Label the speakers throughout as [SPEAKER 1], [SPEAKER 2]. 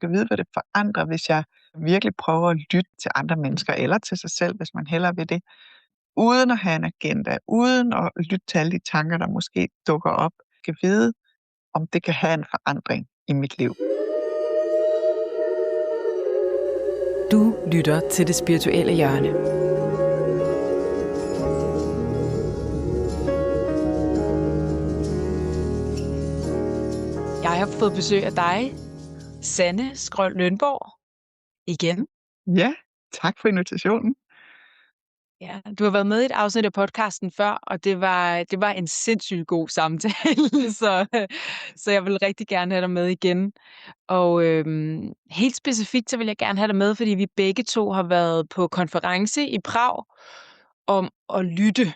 [SPEAKER 1] Jeg ved, hvad det forandrer, hvis jeg virkelig prøver at lytte til andre mennesker eller til sig selv, hvis man hellere vil det, uden at have en agenda, uden at lytte til alle de tanker, der måske dukker op. Jeg kan vide, om det kan have en forandring i mit liv.
[SPEAKER 2] Du lytter til Det Spirituelle Hjørne. Jeg har fået besøg af dig, Sanne Skrold Lønborg, igen.
[SPEAKER 1] Ja, tak for invitationen.
[SPEAKER 2] Ja, du har været med i et afsnit af podcasten før, og det var en sindssygt god samtale, så jeg vil rigtig gerne have dig med igen. Og helt specifikt, så vil jeg gerne have dig med, fordi vi begge to har været på konference i Prag om at lytte.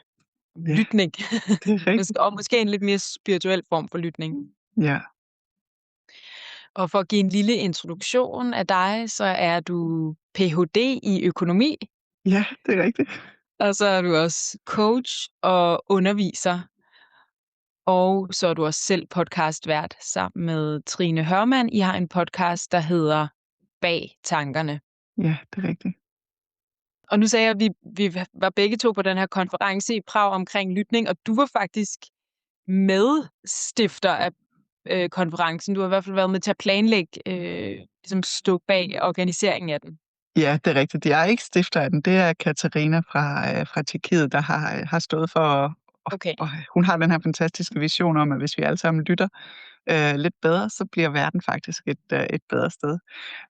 [SPEAKER 1] Ja,
[SPEAKER 2] Lytning.
[SPEAKER 1] det er rigtigt.
[SPEAKER 2] Og måske en lidt mere spirituel form for lytning.
[SPEAKER 1] Ja.
[SPEAKER 2] Og for at give en lille introduktion af dig, så er du Ph.D. i økonomi,
[SPEAKER 1] Ja, det er rigtigt.
[SPEAKER 2] og så er du også coach og underviser. Og så er du også selv podcastvært sammen med Trine Hørmann. I har en podcast, der hedder Bag Tankerne.
[SPEAKER 1] Ja, det er rigtigt.
[SPEAKER 2] Og nu sagde jeg, at vi var begge to på den her konference i Prag omkring lytning, og du var faktisk medstifter af konferencen. Du har i hvert fald været med til at planlægge, ligesom stå bag organiseringen af den.
[SPEAKER 1] Ja, det er rigtigt. Jeg er ikke stifter af den. Det er Katarina fra Tjekkiet, der har stået for.
[SPEAKER 2] Okay.
[SPEAKER 1] Og hun har den her fantastiske vision om, at hvis vi alle sammen lytter lidt bedre, så bliver verden faktisk et bedre sted.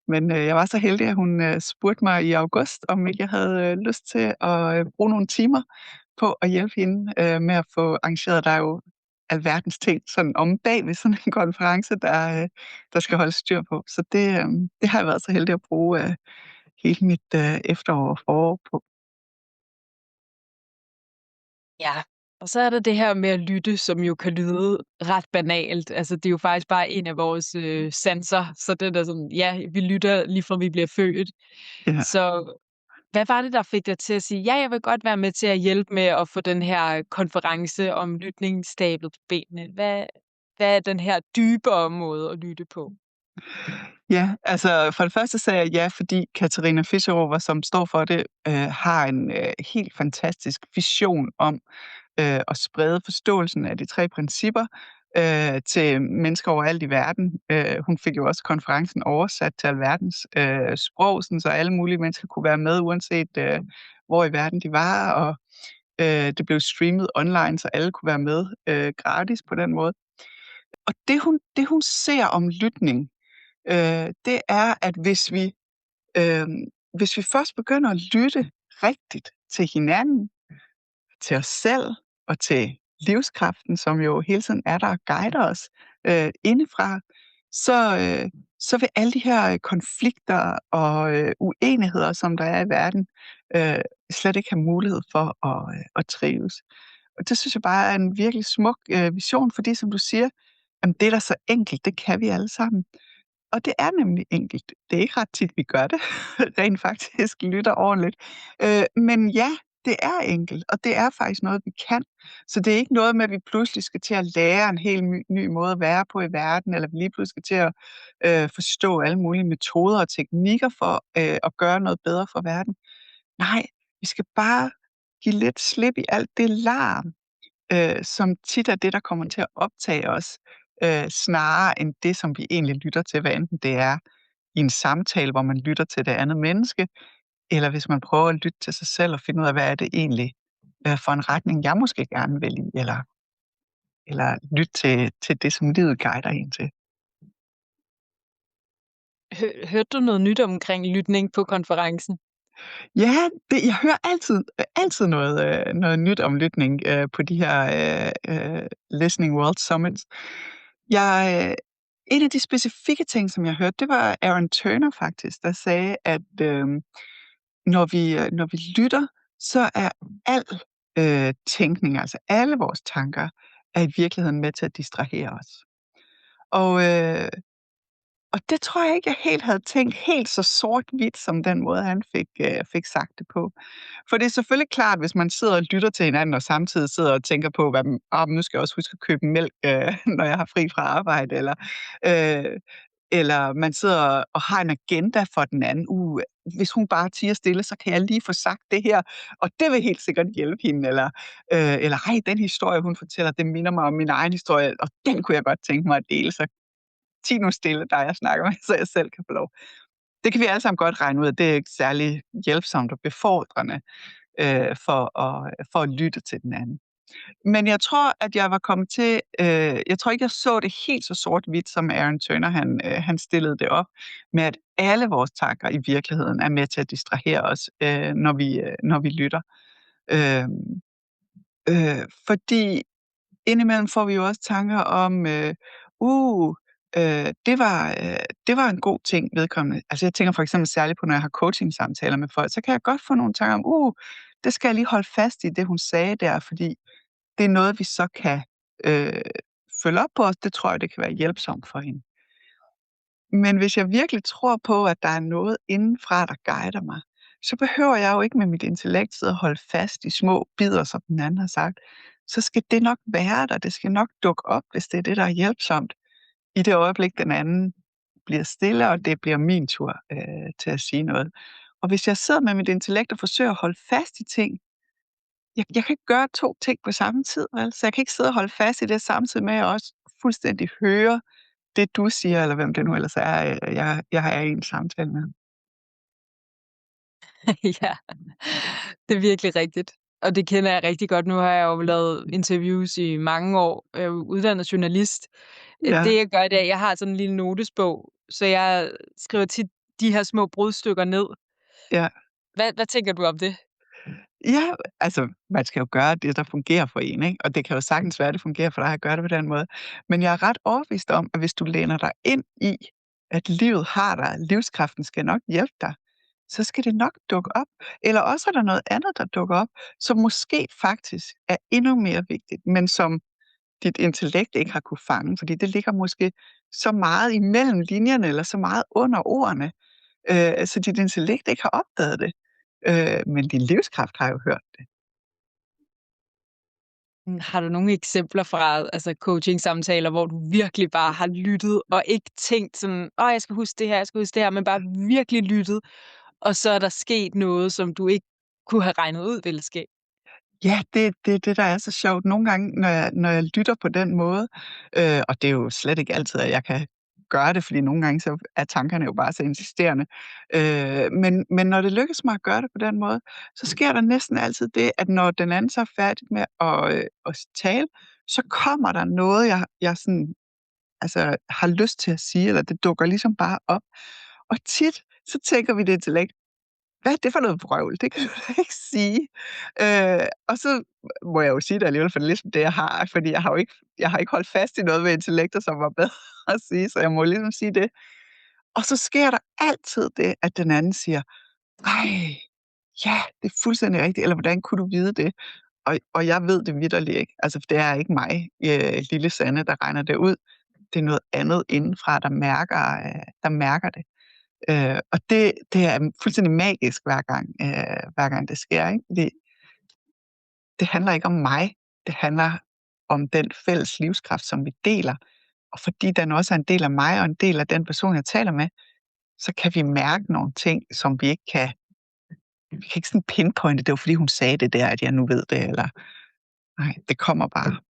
[SPEAKER 1] Men jeg var så heldig, at hun spurgte mig i august, om ikke jeg havde lyst til at bruge nogle timer på at hjælpe hende med at få arrangeret. Der er jo alverdens ting sådan om bag ved sådan en konference, der skal holde styr på. Så det har jeg været så heldig at bruge hele mit efterår og forår på.
[SPEAKER 2] Ja, og så er der det her med at lytte, som jo kan lyde ret banalt. Altså, det er jo faktisk bare en af vores sanser. Så det er sådan, ja, vi lytter lige fra vi bliver født.
[SPEAKER 1] Ja.
[SPEAKER 2] Så hvad var det, der fik dig til at sige, ja, jeg vil godt være med til at hjælpe med at få den her konference om lytning stablet på benene? Hvad er den her dybere måde at lytte på?
[SPEAKER 1] Ja, altså for det første sagde jeg ja, fordi Katarina Fischerova, som står for det, har en helt fantastisk vision om at sprede forståelsen af de 3 principper til mennesker overalt i verden. Hun fik jo også konferencen oversat til alverdens sprog, så alle mulige mennesker kunne være med, uanset hvor i verden de var, og det blev streamet online, så alle kunne være med gratis på den måde. Og det hun ser om lytning, det er, at hvis vi først begynder at lytte rigtigt til hinanden, til os selv og til livskraften, som jo hele tiden er der og guider os indefra, så vil alle de her konflikter og uenigheder, som der er i verden, slet ikke have mulighed for at trives. Og det synes jeg bare er en virkelig smuk vision, fordi som du siger, jamen, det er da så enkelt, det kan vi alle sammen. Og det er nemlig enkelt. Det er ikke ret tit, vi gør det, rent faktisk lytter ordentligt. Men ja, det er enkelt, og det er faktisk noget, vi kan. Så det er ikke noget med, at vi pludselig skal til at lære en helt ny måde at være på i verden, eller vi lige pludselig skal til at forstå alle mulige metoder og teknikker for at gøre noget bedre for verden. Nej, vi skal bare give lidt slip i alt det larm, som tit er det, der kommer til at optage os, snarere end det, som vi egentlig lytter til, hvad enten det er i en samtale, hvor man lytter til det andet menneske, eller hvis man prøver at lytte til sig selv og finde ud af, hvad er det egentlig for en retning, jeg måske gerne vil i, eller lytte til det, som livet guider en til.
[SPEAKER 2] Hørte du noget nyt omkring lytning på konferencen?
[SPEAKER 1] Ja, jeg hører altid noget nyt om lytning på de her Listening World Summits. En af de specifikke ting, som jeg hørte, det var Aaron Turner faktisk, der sagde, at når vi lytter, så er al tænkning, altså alle vores tanker, er i virkeligheden med til at distrahere os. Og det tror jeg ikke, jeg helt havde tænkt helt så sort-hvidt, som den måde, han fik sagt det på. For det er selvfølgelig klart, hvis man sidder og lytter til hinanden, og samtidig sidder og tænker på, nu skal jeg også huske at købe mælk, når jeg har fri fra arbejde, eller eller man sidder og har en agenda for den anden. Hvis hun bare tiger stille, så kan jeg lige få sagt det her, og det vil helt sikkert hjælpe hende. Eller ej, den historie, hun fortæller, det minder mig om min egen historie, og den kunne jeg godt tænke mig at dele. Så tig nu stille, der jeg snakker med, så jeg selv kan få lov. Det kan vi alle sammen godt regne ud, at det er ikke særlig hjælpsomt og befordrende for at lytte til den anden. Men jeg tror, at jeg var kommet til, jeg tror ikke, jeg så det helt så sort-hvidt, som Aaron Turner, han stillede det op, med at alle vores tanker i virkeligheden er med til at distrahere os, når vi lytter. Øh, fordi indimellem får vi jo også tanker om, det var en god ting vedkommende. Altså jeg tænker for eksempel særligt på, når jeg har coaching-samtaler med folk, så kan jeg godt få nogle tanker om, det skal jeg lige holde fast i, det hun sagde der, fordi det er noget, vi så kan følge op på os. Det tror jeg, det kan være hjælpsomt for hende. Men hvis jeg virkelig tror på, at der er noget indenfra, der guider mig, så behøver jeg jo ikke med mit intellekt sidde og holde fast i små bidder, som den anden har sagt. Så skal det nok være der. Det skal nok dukke op, hvis det er det, der er hjælpsomt. I det øjeblik, den anden bliver stille, og det bliver min tur til at sige noget. Og hvis jeg sidder med mit intellekt og forsøger at holde fast i ting, jeg kan ikke gøre 2 ting på samme tid, vel? Så jeg kan ikke sidde og holde fast i det, samtidig med at jeg også fuldstændig høre det, du siger, eller hvem det nu ellers er, jeg er i en samtale med.
[SPEAKER 2] Ja, det er virkelig rigtigt. Og det kender jeg rigtig godt. Nu har jeg jo lavet interviews i mange år. Jeg er jo uddannet journalist.
[SPEAKER 1] Ja,
[SPEAKER 2] Det jeg gør, det er, at jeg har sådan en lille notesbog, så jeg skriver tit de her små brudstykker ned.
[SPEAKER 1] ja.
[SPEAKER 2] Hvad tænker du om det?
[SPEAKER 1] Ja, altså, man skal jo gøre det, der fungerer for en, ikke? Og det kan jo sagtens være, at det fungerer for dig at gøre det på den måde. Men jeg er ret overbevist om, at hvis du læner dig ind i, at livet har dig, livskraften skal nok hjælpe dig, så skal det nok dukke op. Eller også er der noget andet, der dukker op, som måske faktisk er endnu mere vigtigt, men som dit intellekt ikke har kunne fange, fordi det ligger måske så meget imellem linjerne, eller så meget under ordene, så dit intellekt ikke har opdaget det. Men din livskraft har jo hørt det.
[SPEAKER 2] Har du nogle eksempler fra coaching-samtaler, hvor du virkelig bare har lyttet og ikke tænkt sådan, jeg skal huske det her, jeg skal huske det her, men bare virkelig lyttet, og så er der sket noget, som du ikke kunne have regnet ud ville ske?
[SPEAKER 1] Ja, det, der er så sjovt. Nogle gange, når jeg lytter på den måde, og det er jo slet ikke altid, at jeg kan gøre det, fordi nogle gange så er tankerne jo bare så insisterende. Men når det lykkes mig at gøre det på den måde, så sker der næsten altid det, at når den anden så er færdig med at tale, så kommer der noget, jeg sådan, altså, har lyst til at sige, eller det dukker ligesom bare op. Og tit, så tænker vi det intellekt, hvad er det for noget vrøvl? Det kan du da ikke sige. Og så må jeg jo sige det alligevel, for det er ligesom det, jeg har, fordi jeg har ikke holdt fast i noget ved intellektet, som var bedre at sige, så jeg må ligesom sige det. Og så sker der altid det, at den anden siger, ej, ja, det er fuldstændig rigtigt, eller hvordan kunne du vide det? Og jeg ved det vitterligt ikke. Altså, for det er ikke mig, lille Sanne, der regner det ud. Det er noget andet indenfra, der mærker det. Og det er fuldstændig magisk hver gang det sker, ikke? Fordi det handler ikke om mig, det handler om den fælles livskraft, som vi deler. Og fordi den også er en del af mig og en del af den person, jeg taler med, så kan vi mærke nogle ting, som vi kan ikke sådan pinpointe, det var fordi hun sagde det der, at jeg nu ved det, eller nej, det kommer bare.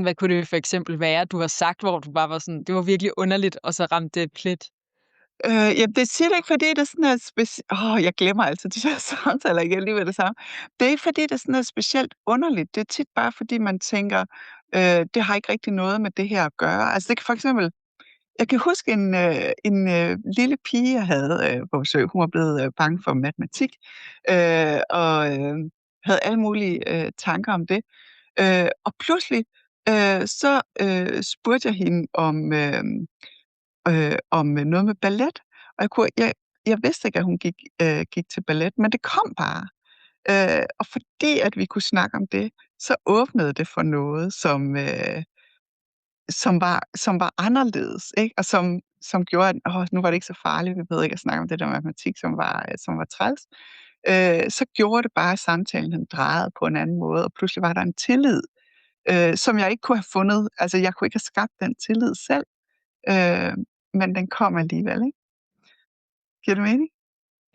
[SPEAKER 2] Hvad kunne det for eksempel være, du har sagt, hvor du bare var sådan, det var virkelig underligt, og så ramte det plet?
[SPEAKER 1] Jamen, det siger det ikke, fordi det er sådan noget jeg glemmer altid de der samtaler igen lige med det samme. Det er ikke, fordi det er sådan noget specielt underligt. Det er tit bare, fordi man tænker, det har ikke rigtig noget med det her at gøre. Altså, det kan for eksempel jeg kan huske en lille pige, jeg havde på besøg. Hun var blevet bange for matematik, og havde alle mulige tanker om det. Og pludselig så spurgte jeg hende om noget med ballet, og jeg vidste ikke, at hun gik til ballet, men det kom bare. Og fordi at vi kunne snakke om det, så åbnede det for noget, som var anderledes, ikke? Og som gjorde, at nu var det ikke så farligt, vi behøvede ikke at snakke om det der matematik, som var træls. Så gjorde det bare, at samtalen den drejede på en anden måde, og pludselig var der en tillid, som jeg ikke kunne have fundet. Altså, jeg kunne ikke have skabt den tillid selv. men den kom alligevel, ikke? Giver det mening?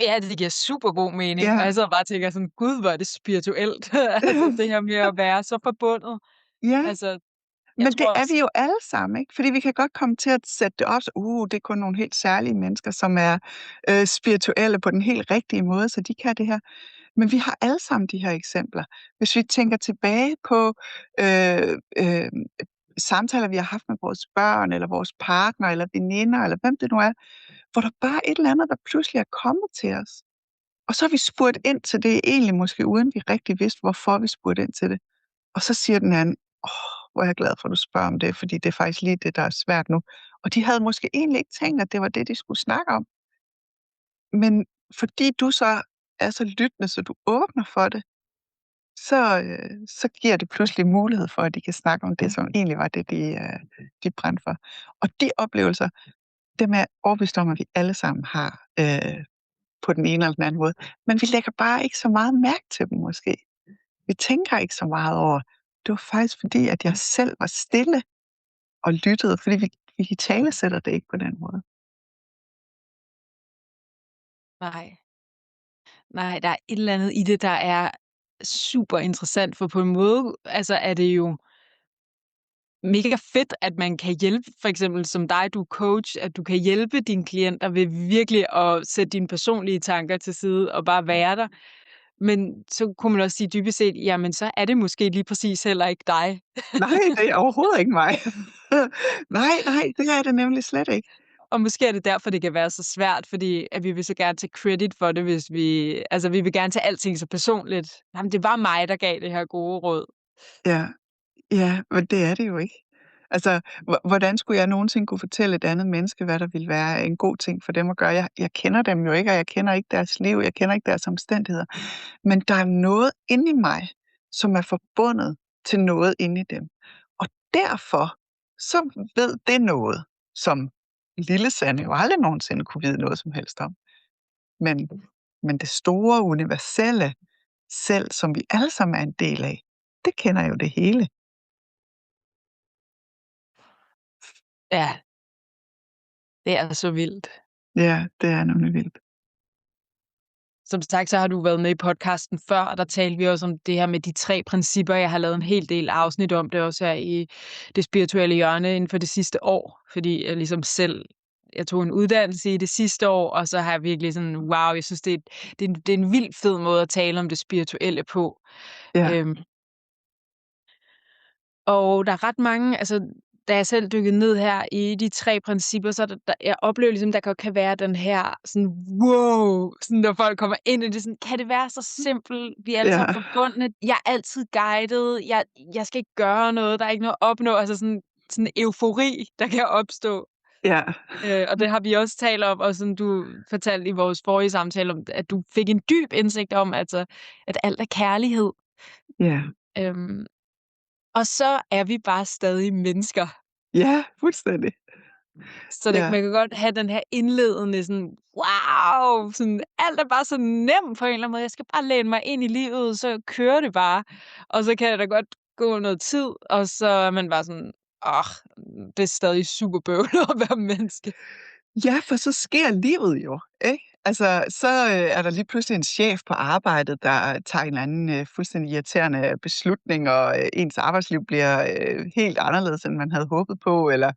[SPEAKER 2] Ja, det giver super god mening, og
[SPEAKER 1] Ja.
[SPEAKER 2] jeg sidder bare og tænker sådan: "Gud, hvor er det spirituelt." Altså, det her med at være så forbundet.
[SPEAKER 1] Ja,
[SPEAKER 2] Altså, jeg
[SPEAKER 1] men det
[SPEAKER 2] tror
[SPEAKER 1] er
[SPEAKER 2] også
[SPEAKER 1] vi jo alle sammen, ikke? Fordi vi kan godt komme til at sætte det op, så, det er kun nogle helt særlige mennesker, som er, spirituelle på den helt rigtige måde, så de kan det her. Men vi har alle sammen de her eksempler. Hvis vi tænker tilbage på, øh, øh, samtaler, vi har haft med vores børn, eller vores partner, eller veninder, eller hvem det nu er, hvor der bare er et eller andet, der pludselig er kommet til os. Og så har vi spurgt ind til det, egentlig måske uden vi rigtig vidste, hvorfor vi spurgte ind til det. Og så siger den anden: hvor er jeg glad for, at du spørger om det, fordi det er faktisk lige det, der er svært nu. Og de havde måske egentlig ikke tænkt, at det var det, de skulle snakke om. Men fordi du så er så lyttende, så du åbner for det, så giver det pludselig mulighed for, at de kan snakke om det, som egentlig var det, de brændte for. Og de oplevelser, dem er jeg overbevist om, at vi alle sammen har, på den ene eller den anden måde. Men vi lægger bare ikke så meget mærke til dem måske. Vi tænker ikke så meget over, det var faktisk fordi, at jeg selv var stille og lyttede, fordi vi italesætter det ikke på den måde.
[SPEAKER 2] nej. Nej, der er et eller andet i det, der er super interessant, for på en måde, altså, er det jo mega fedt, at man kan hjælpe, for eksempel som dig, du er coach, at du kan hjælpe dine klienter ved virkelig at sætte dine personlige tanker til side og bare være der. Men så kunne man også sige dybest set, jamen så er det måske lige præcis heller ikke dig.
[SPEAKER 1] Nej, det er overhovedet ikke mig. Nej, det er det nemlig slet ikke.
[SPEAKER 2] Og måske er det derfor, det kan være så svært, fordi at vi vil så gerne tage credit for det, hvis vi vil gerne tage alting så personligt. Jamen, det var mig, der gav det her gode råd.
[SPEAKER 1] Ja, ja, men det er det jo ikke. Altså, hvordan skulle jeg nogensinde kunne fortælle et andet menneske, hvad der ville være en god ting for dem at gøre? Jeg kender dem jo ikke, og jeg kender ikke deres liv, jeg kender ikke deres omstændigheder. Men der er noget inde i mig, som er forbundet til noget inde i dem. Og derfor så ved det noget, som lille Sanne jo aldrig nogensinde kunne vide noget som helst om. Men det store, universelle selv, som vi alle sammen er en del af, det kender jo det hele.
[SPEAKER 2] Ja, det er så vildt.
[SPEAKER 1] Ja, det er nemlig vildt.
[SPEAKER 2] Som sagt, så har du været med i podcasten før, og der talte vi også om det her med de 3 principper. Jeg har lavet en hel del afsnit om det også her i det spirituelle hjørne inden for det sidste år, fordi jeg tog en uddannelse i det sidste år, og så har jeg virkelig sådan, wow, jeg synes, det er en vildt fed måde at tale om det spirituelle på.
[SPEAKER 1] Ja,
[SPEAKER 2] Øhm, Og der er ret mange, altså da jeg selv dykkede ned her i de 3 principper, så jeg oplever ligesom, der kan være den her sådan, wow, sådan når folk kommer ind i det, sådan, kan det være så simpelt? Vi er alle
[SPEAKER 1] ja,
[SPEAKER 2] sammen forbundne. Jeg er altid guidet. Jeg skal ikke gøre noget. Der er ikke noget at opnå. Altså sådan en eufori, der kan opstå.
[SPEAKER 1] ja,
[SPEAKER 2] Og det har vi også talt om, og sådan du fortalte i vores forrige samtale om, at du fik en dyb indsigt om, altså, at alt er kærlighed.
[SPEAKER 1] ja,
[SPEAKER 2] Øhm, og så er vi bare stadig mennesker.
[SPEAKER 1] ja, fuldstændig.
[SPEAKER 2] Så
[SPEAKER 1] Ja,
[SPEAKER 2] man kan godt have den her indledende sådan, wow, sådan, alt er bare så nemt på en eller anden måde. Jeg skal bare læne mig ind i livet, så kører det bare. Og så kan der godt gå noget tid, og så er man bare sådan, det er stadig super bøvlet at være menneske.
[SPEAKER 1] ja, for så sker livet jo, ikke? Altså, så er der lige pludselig en chef på arbejdet, der tager en eller anden fuldstændig irriterende beslutning, og ens arbejdsliv bliver helt anderledes, end man havde håbet på, eller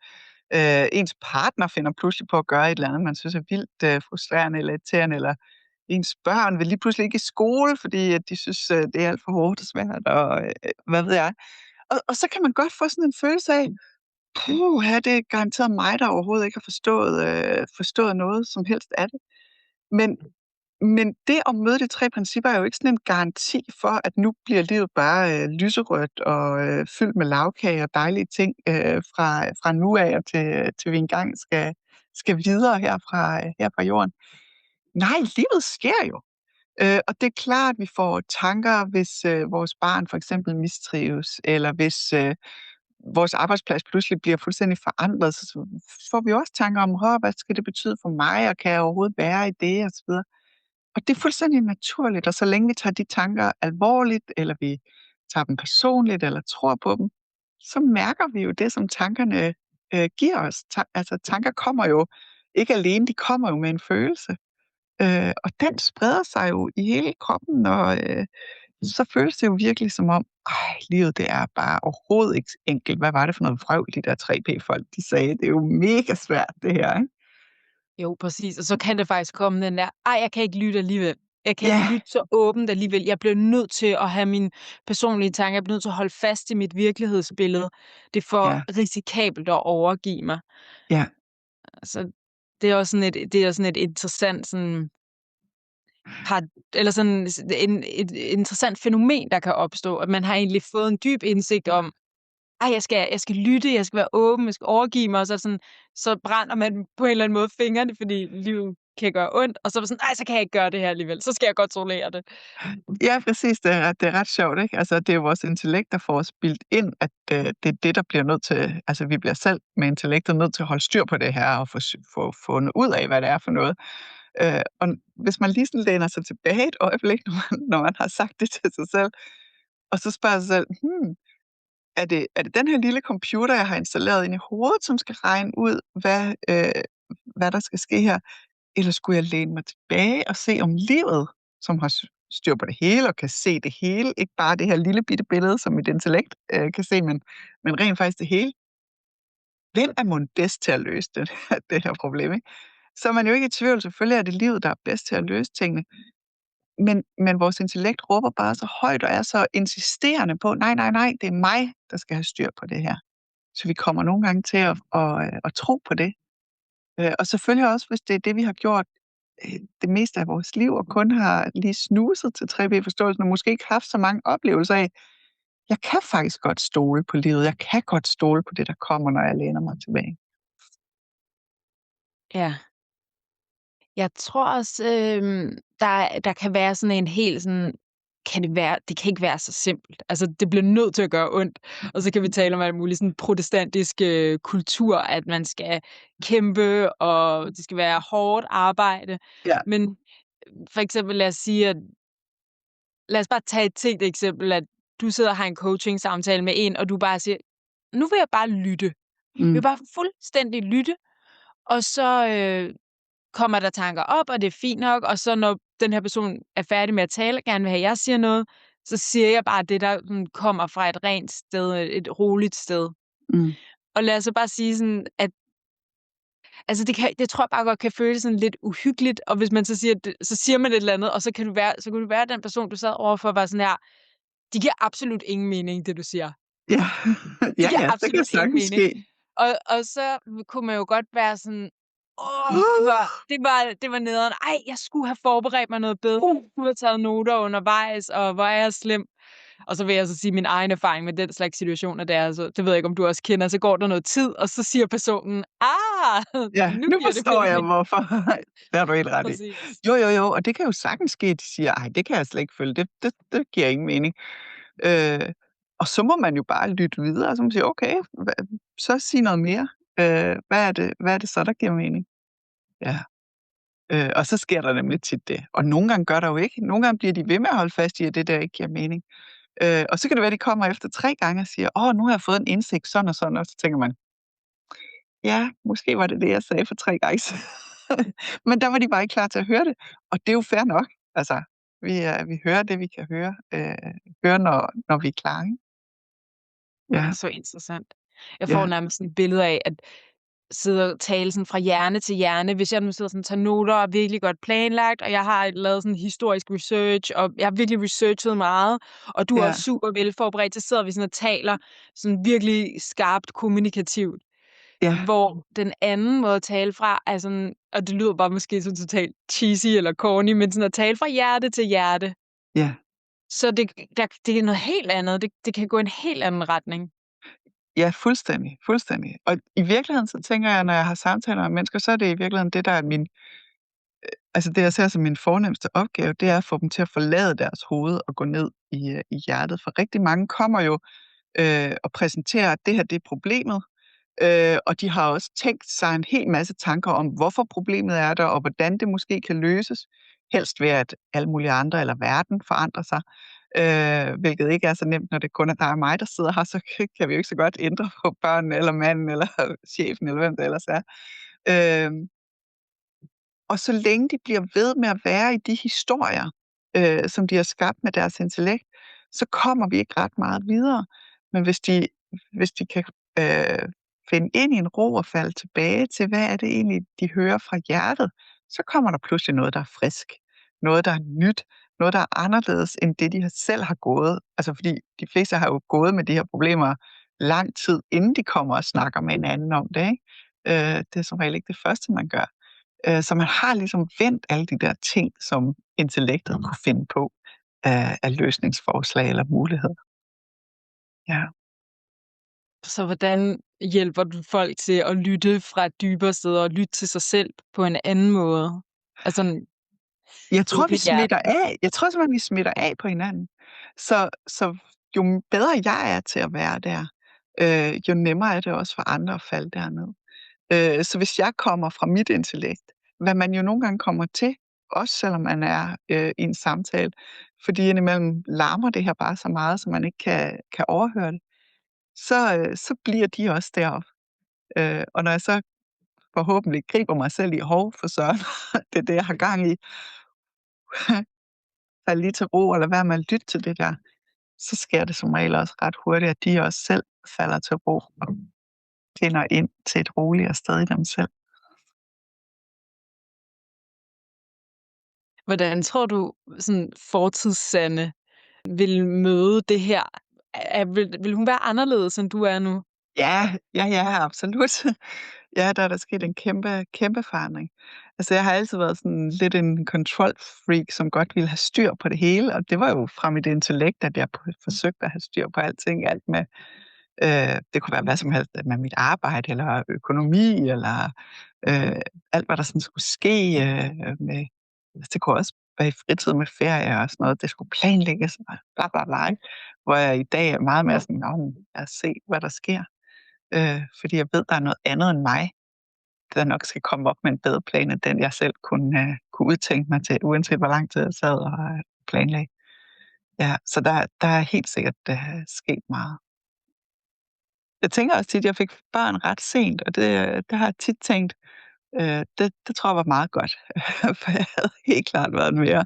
[SPEAKER 1] ens partner finder pludselig på at gøre et eller andet, man synes er vildt frustrerende eller irriterende, eller ens børn vil lige pludselig ikke i skole, fordi at de synes, det er alt for hårdt og svært, og hvad ved jeg. Og så kan man godt få sådan en følelse af, det er garanteret mig, der overhovedet ikke har forstået noget som helst af det. Men men det at møde de 3 principper er jo ikke sådan en garanti for, at nu bliver livet bare lyserødt og fyldt med lagkage og dejlige ting fra nu af og til vi engang skal videre her fra jorden. Nej, livet sker jo. Og det er klart, at vi får tanker, hvis vores barn for eksempel mistrives, eller hvis vores arbejdsplads pludselig bliver fuldstændig forandret, så får vi også tanker om, hvad skal det betyde for mig, og kan jeg overhovedet være i det, og så videre. Og det er fuldstændig naturligt, og så længe vi tager de tanker alvorligt, eller vi tager dem personligt, eller tror på dem, så mærker vi jo det, som tankerne giver os. Altså tanker kommer jo ikke alene, de kommer jo med en følelse. Og den spreder sig jo i hele kroppen, og så føles det jo virkelig som om, livet det er bare overhovedet ikke enkelt. Hvad var det for noget vrøvl, de der 3P-folk, de sagde? Det er jo mega svært, det her, ikke?
[SPEAKER 2] Jo, præcis. Og så kan det faktisk komme den der, jeg kan ikke lytte alligevel. Jeg kan ikke
[SPEAKER 1] Ja,
[SPEAKER 2] lytte så åbent alligevel. Jeg bliver nødt til at have mine personlige tanker. Jeg bliver nødt til at holde fast i mit virkelighedsbillede. Det er for
[SPEAKER 1] ja,
[SPEAKER 2] risikabelt at overgive mig.
[SPEAKER 1] ja.
[SPEAKER 2] Altså, det er sådan et interessant sådan, eller sådan et interessant fænomen, der kan opstå, at man har egentlig fået en dyb indsigt om, jeg skal lytte, jeg skal være åben, jeg skal overgive mig, og så brænder man på en eller anden måde fingrene, fordi livet kan gøre ondt, og så er det sådan, så kan jeg ikke gøre det her alligevel, så skal jeg godt kontrollere det.
[SPEAKER 1] Ja, præcis. Det er ret sjovt, ikke? Altså, det er jo vores intellekt, der får os bildt ind, at det er det, der bliver nødt til... Altså, vi bliver selv med intellektet nødt til at holde styr på det her, og få fundet ud af, hvad det er for noget. Og hvis man lige sådan læner sig tilbage et øjeblik, når man har sagt det til sig selv, og så spørger sig selv, er det den her lille computer, jeg har installeret ind i hovedet, som skal regne ud, hvad der skal ske her? Eller skulle jeg læne mig tilbage og se om livet, som har styr på det hele og kan se det hele, ikke bare det her lille bitte billede, som mit intellekt kan se, men rent faktisk det hele. Hvem er mon bedst til at løse det her problem? Ikke? Så er man jo ikke i tvivl. Selvfølgelig er det livet, der er bedst til at løse tingene. Men vores intellekt råber bare så højt og er så insisterende på, nej, det er mig, der skal have styr på det her. Så vi kommer nogle gange til at tro på det. Og selvfølgelig også, hvis det er det, vi har gjort det meste af vores liv, og kun har lige snuset til 3B-forståelsen, og måske ikke haft så mange oplevelser af, jeg kan faktisk godt stole på livet, jeg kan godt stole på det, der kommer, når jeg læner mig tilbage.
[SPEAKER 2] Ja. Jeg tror også, der kan være sådan en helt sådan, det kan ikke være så simpelt. Altså, det bliver nødt til at gøre ondt. Og så kan vi tale om alt muligt sådan protestantisk kultur, at man skal kæmpe, og det skal være hårdt arbejde.
[SPEAKER 1] Ja.
[SPEAKER 2] Men for eksempel, lad os bare tage et tænkt eksempel, at du sidder og har en coaching-samtale med en, og du bare siger, nu vil jeg bare lytte. Jeg vil bare fuldstændig lytte, og så kommer der tanker op, og det er fint nok, og så når den her person er færdig med at tale, og gerne vil have, at jeg siger noget, så siger jeg bare det, der kommer fra et rent sted, et roligt sted. Og lad os så bare sige sådan, at altså det tror jeg bare godt kan føles sådan lidt uhyggeligt, og hvis man så siger man et eller andet, og så kan du være den person, du sad overfor, var sådan her, det giver absolut ingen mening, det du siger.
[SPEAKER 1] Ja,
[SPEAKER 2] Det giver
[SPEAKER 1] det kan
[SPEAKER 2] absolut ingen
[SPEAKER 1] sagtens
[SPEAKER 2] mening.
[SPEAKER 1] ske.
[SPEAKER 2] Og så kunne man jo godt være sådan, det var nederen. Jeg skulle have forberedt mig noget bedre. Jeg skulle have taget noter undervejs, og hvor er jeg slem. Og så vil jeg så sige, min egen erfaring med den slags situationer, det er altså, det ved jeg ikke, om du også kender, så går der noget tid, og så siger personen,
[SPEAKER 1] Ja, nu forstår jeg, hvorfor. Det har du helt ret i.
[SPEAKER 2] Præcis.
[SPEAKER 1] Jo, og det kan jo sagtens ske, at de siger, det kan jeg slet ikke følge, det giver ingen mening. Og så må man jo bare lytte videre, og så må man sige, okay, så sig noget mere. Hvad er det så, der giver mening? Ja. Og så sker der nemlig tit det. Og nogle gange gør der jo ikke. Nogle gange bliver de ved med at holde fast i, at det der ikke giver mening. Og så kan det være, at de kommer efter 3 gange og siger, nu har jeg fået en indsigt, sådan og sådan, og så tænker man, ja, måske var det det, jeg sagde for 3 gange siden. Men der var de bare ikke klar til at høre det. Og det er jo fair nok. Altså, vi hører det, vi kan høre, når vi er klar. Ikke?
[SPEAKER 2] Ja. Det er så interessant. Jeg får nærmest sådan et billede af, at sidde og tale sådan fra hjerne til hjerne. Hvis jeg nu sidder sådan og tager noter og er virkelig godt planlagt, og jeg har lavet sådan historisk research, og jeg har virkelig researchet meget, og du er også super velforberedt, så sidder vi sådan og taler sådan virkelig skarpt kommunikativt. Ja. Hvor den anden måde at tale fra er sådan, og det lyder bare måske sådan totalt cheesy eller corny, men sådan at tale fra hjerte til hjerte.
[SPEAKER 1] Ja.
[SPEAKER 2] Så det er noget helt andet. Det kan gå i en helt anden retning.
[SPEAKER 1] Ja, fuldstændig. Og i virkeligheden, så tænker jeg, når jeg har samtaler med mennesker, så er det i virkeligheden det, der er det jeg ser som min fornemmeste opgave, det er at få dem til at forlade deres hoved og gå ned i hjertet. For rigtig mange kommer jo og præsenterer, at det her, det er problemet. Og de har også tænkt sig en hel masse tanker om, hvorfor problemet er der, og hvordan det måske kan løses. Helst ved, at alle mulige andre eller verden forandrer sig. hvilket ikke er så nemt, når det kun er dig og mig, der sidder her, så kan vi jo ikke så godt ændre på børnene, eller manden, eller chefen, eller hvem det ellers er. Øh, og så længe de bliver ved med at være i de historier, som de har skabt med deres intellekt, så kommer vi ikke ret meget videre. Men hvis de kan finde ind i en ro og falde tilbage til, hvad er det egentlig, de hører fra hjertet, så kommer der pludselig noget, der er frisk. Noget, der er nyt. Noget, der er anderledes, end det, de selv har gået. Altså, fordi de fleste har jo gået med de her problemer lang tid, inden de kommer og snakker med hinanden om det, ikke? Det er som regel ikke det første, man gør. Så man har ligesom vendt alle de der ting, som intellektet kunne finde på af løsningsforslag eller muligheder. Ja.
[SPEAKER 2] Så hvordan hjælper du folk til at lytte fra et dybere sted og lytte til sig selv på en anden måde? Altså,
[SPEAKER 1] Jeg tror, vi
[SPEAKER 2] åbne hjertet.
[SPEAKER 1] smitter af. Jeg tror simpelthen, vi smitter af på hinanden. Så jo bedre jeg er til at være der, jo nemmere er det også for andre at falde derned. Så hvis jeg kommer fra mit intellekt, hvad man jo nogle gange kommer til, også selvom man er i en samtale, fordi indimellem larmer det her bare så meget, så man ikke kan overhøre det, så bliver de også deroppe. Og når jeg så forhåbentlig griber mig selv i hov for søren, det er det, jeg har gang i, falde lige til ro, eller være med at lytte til det der, så sker det som regel også ret hurtigt, at de også selv falder til ro og finder ind til et roligere sted i dem selv.
[SPEAKER 2] Hvordan tror du, sådan fortids-Sanne vil møde det her? Vil hun være anderledes, end du er nu?
[SPEAKER 1] Ja, absolut. Ja, der er sket en kæmpe forandring. Altså, jeg har altid været sådan lidt en control freak, som godt ville have styr på det hele, og det var jo fra mit intellekt, at jeg forsøgte at have styr på alting, alt med, det kunne være hvad som helst med mit arbejde, eller økonomi, eller alt, hvad der sådan skulle ske med, altså, det kunne også være i fritid med ferie og sådan noget, det skulle planlægges, og bla bla bla, ikke? Hvor jeg i dag er meget mere sådan, lad os se, hvad der sker. Fordi jeg ved, der er noget andet end mig, der nok skal komme op med en bedre plan, end den jeg selv kunne udtænke mig til, uanset hvor lang tid jeg sad og planlagde. Ja, så der er helt sikkert sket meget. Jeg tænker også tit, at jeg fik børn ret sent, og det har jeg tit tænkt, det tror jeg var meget godt. For jeg havde helt klart været en mere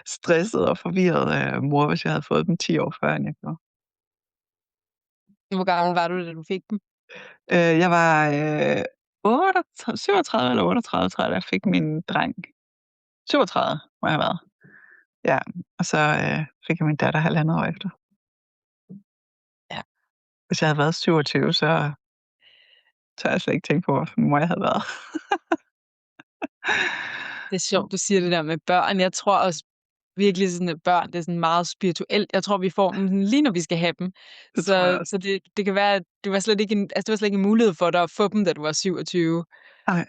[SPEAKER 1] stresset og forvirret mor, hvis jeg havde fået dem 10 år før, end jeg gjorde.
[SPEAKER 2] Hvor gammel var du, da du fik dem?
[SPEAKER 1] Jeg var 37 eller 38, tror jeg, da jeg fik min dreng. 37 må jeg have været. Ja, og så fik jeg min datter 1,5 år efter.
[SPEAKER 2] Ja.
[SPEAKER 1] Hvis jeg havde været 27, så tør jeg slet ikke tænke på, hvor mor jeg havde været.
[SPEAKER 2] Det er sjovt, du siger det der med børn. Jeg tror også virkelig, sådan, at børn det er sådan meget spirituelt. Jeg tror, vi får dem sådan lige, når vi skal have dem.
[SPEAKER 1] Det tror jeg også.
[SPEAKER 2] Så det kan være, at det var slet ikke en mulighed for dig at få dem, da du var 27.
[SPEAKER 1] Nej,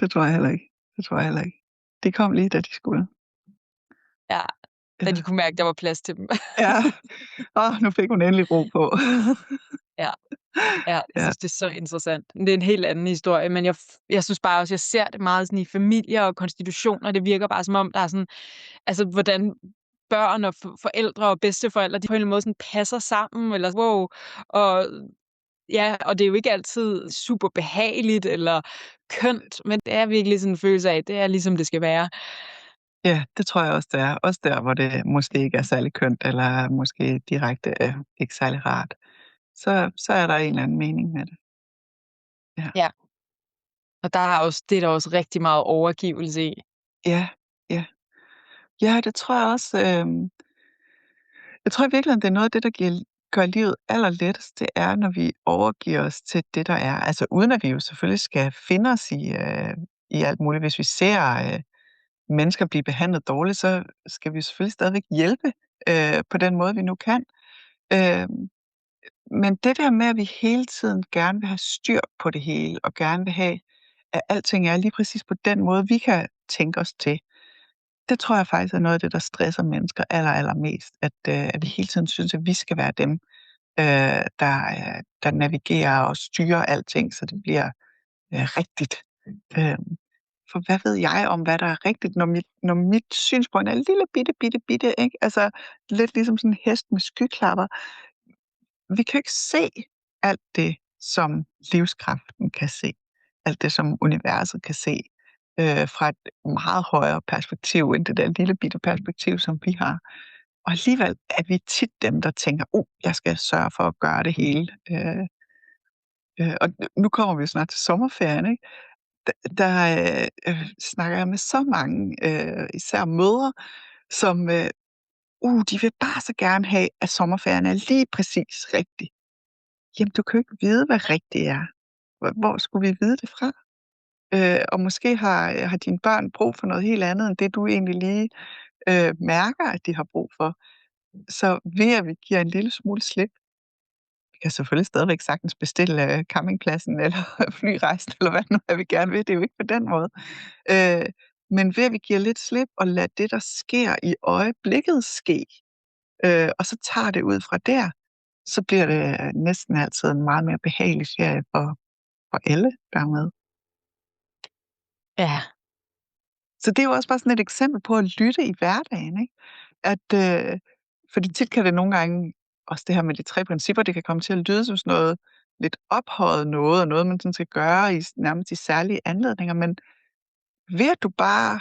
[SPEAKER 1] det tror jeg heller ikke. Det tror jeg heller ikke. Det kom lige, da de skulle.
[SPEAKER 2] Ja, da
[SPEAKER 1] Ja.
[SPEAKER 2] de kunne mærke, at der var plads til dem.
[SPEAKER 1] Ja. Nu fik hun endelig ro på.
[SPEAKER 2] Ja. Ja, jeg
[SPEAKER 1] Ja.
[SPEAKER 2] synes, det er så interessant. Det er en helt anden historie, men jeg synes bare også, jeg ser det meget sådan i familier og konstitutioner. Det virker bare som om, der er sådan, altså hvordan børn og forældre og bedsteforældre, de på en eller anden måde sådan passer sammen, eller wow. Og ja, og det er jo ikke altid super behageligt eller kønt, men det er virkelig sådan en følelse af, det er ligesom det skal være.
[SPEAKER 1] Ja, det tror jeg også, det er. Også der, hvor det måske ikke er særlig kønt, eller måske direkte ikke særlig rart. Så er der en eller anden mening med det. Ja.
[SPEAKER 2] Ja. Og det er der også rigtig meget overgivelse i.
[SPEAKER 1] Ja, ja. Ja, det tror jeg også. Jeg tror i virkeligheden, det er noget af det, der gør livet allerlettest, det er, når vi overgiver os til det, der er. Altså uden at vi jo selvfølgelig skal finde os i alt muligt. Hvis vi ser mennesker blive behandlet dårligt, så skal vi selvfølgelig stadigvæk hjælpe på den måde, vi nu kan. Øh, men det der med, at vi hele tiden gerne vil have styr på det hele, og gerne vil have, at alting er lige præcis på den måde, vi kan tænke os til, det tror jeg faktisk er noget af det, der stresser mennesker allermest. At vi hele tiden synes, at vi skal være dem, der navigerer og styrer alting, så det bliver rigtigt. for hvad ved jeg om, hvad der er rigtigt, når mit synspunkt er lille bitte, ikke? Altså, lidt ligesom sådan en hest med skyklapper. Vi kan ikke se alt det, som livskraften kan se. Alt det, som universet kan se, fra et meget højere perspektiv end det der lille bitte perspektiv, som vi har. Og alligevel er vi tit dem, der tænker, jeg skal sørge for at gøre det hele. Og nu kommer vi jo snart til sommerferien, ikke? Der snakker jeg med så mange, især mødre, som, de vil bare så gerne have, at sommerferien er lige præcis rigtig. Jamen, du kan jo ikke vide, hvad rigtigt er. Hvor skulle vi vide det fra? Og måske har dine børn brug for noget helt andet, end det du egentlig lige mærker, at de har brug for. Så ved at vi giver en lille smule slip, vi kan selvfølgelig stadigvæk sagtens bestille campingpladsen eller flyrejsen, eller hvad nu er, vi gerne vil. Det er jo ikke på den måde. Men ved at vi giver lidt slip og lader det, der sker i øjeblikket, ske, og så tager det ud fra der, så bliver det næsten altid en meget mere behagelig ferie for alle, der er med.
[SPEAKER 2] Ja.
[SPEAKER 1] Så det er jo også bare sådan et eksempel på at lytte i hverdagen, ikke? At, fordi tit kan det nogle gange, også det her med de 3 principper, det kan komme til at lyde som sådan noget lidt ophøjet noget, og noget, man sådan skal gøre nærmest i særlige anledninger, men ved at du bare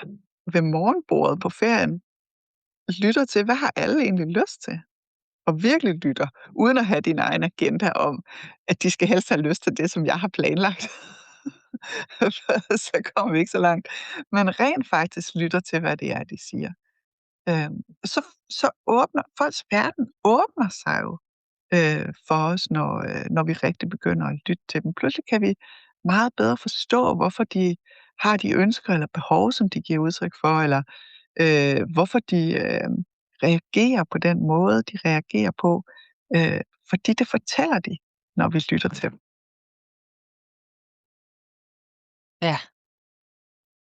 [SPEAKER 1] ved morgenbordet på ferien lytter til, hvad har alle egentlig lyst til? Og virkelig lytter, uden at have din egen agenda om, at de skal helst have lyst til det, som jeg har planlagt. Så kommer vi ikke så langt. Men rent faktisk lytter til, hvad det er, de siger. Så åbner folks verden åbner sig jo for os, når vi rigtig begynder at lytte til dem. Pludselig kan vi meget bedre forstå, hvorfor de har de ønsker eller behov, som de giver udtryk for, eller hvorfor de reagerer på den måde, de reagerer på. Fordi det fortæller de, når vi lytter til dem.
[SPEAKER 2] Ja,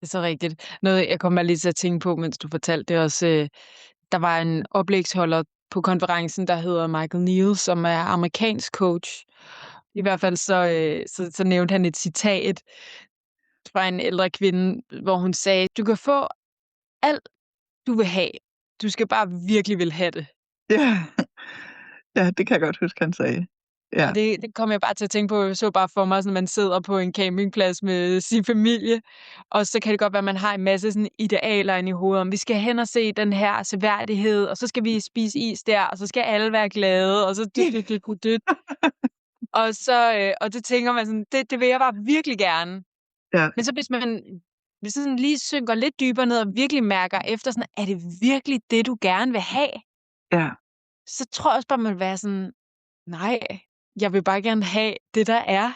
[SPEAKER 2] det er så rigtigt. Noget, jeg kommer lige til at tænke på, mens du fortalte det også, der var en oplægsholder på konferencen, der hedder Michael Neill, som er amerikansk coach. I hvert fald så nævnte han et citat fra en ældre kvinde, hvor hun sagde, du kan få alt, du vil have. Du skal bare virkelig vil have det.
[SPEAKER 1] Ja, ja, det kan jeg godt huske, han sagde. Ja.
[SPEAKER 2] Og det kom jeg bare til at tænke på. Jeg så bare for mig, sådan, at man sidder på en campingplads med sin familie, og så kan det godt være, at man har en masse sådan, idealer inde i hovedet om, vi skal hen og se den her seværdighed, og så skal vi spise is der, og så skal alle være glade, og så dyt. Og det tænker man sådan, det vil jeg bare virkelig gerne.
[SPEAKER 1] Ja.
[SPEAKER 2] Men så hvis sådan lige synker lidt dybere ned og virkelig mærker efter, sådan, er det virkelig det, du gerne vil have?
[SPEAKER 1] Ja.
[SPEAKER 2] Så tror jeg også bare, man vil være sådan, nej, jeg vil bare gerne have det, der er.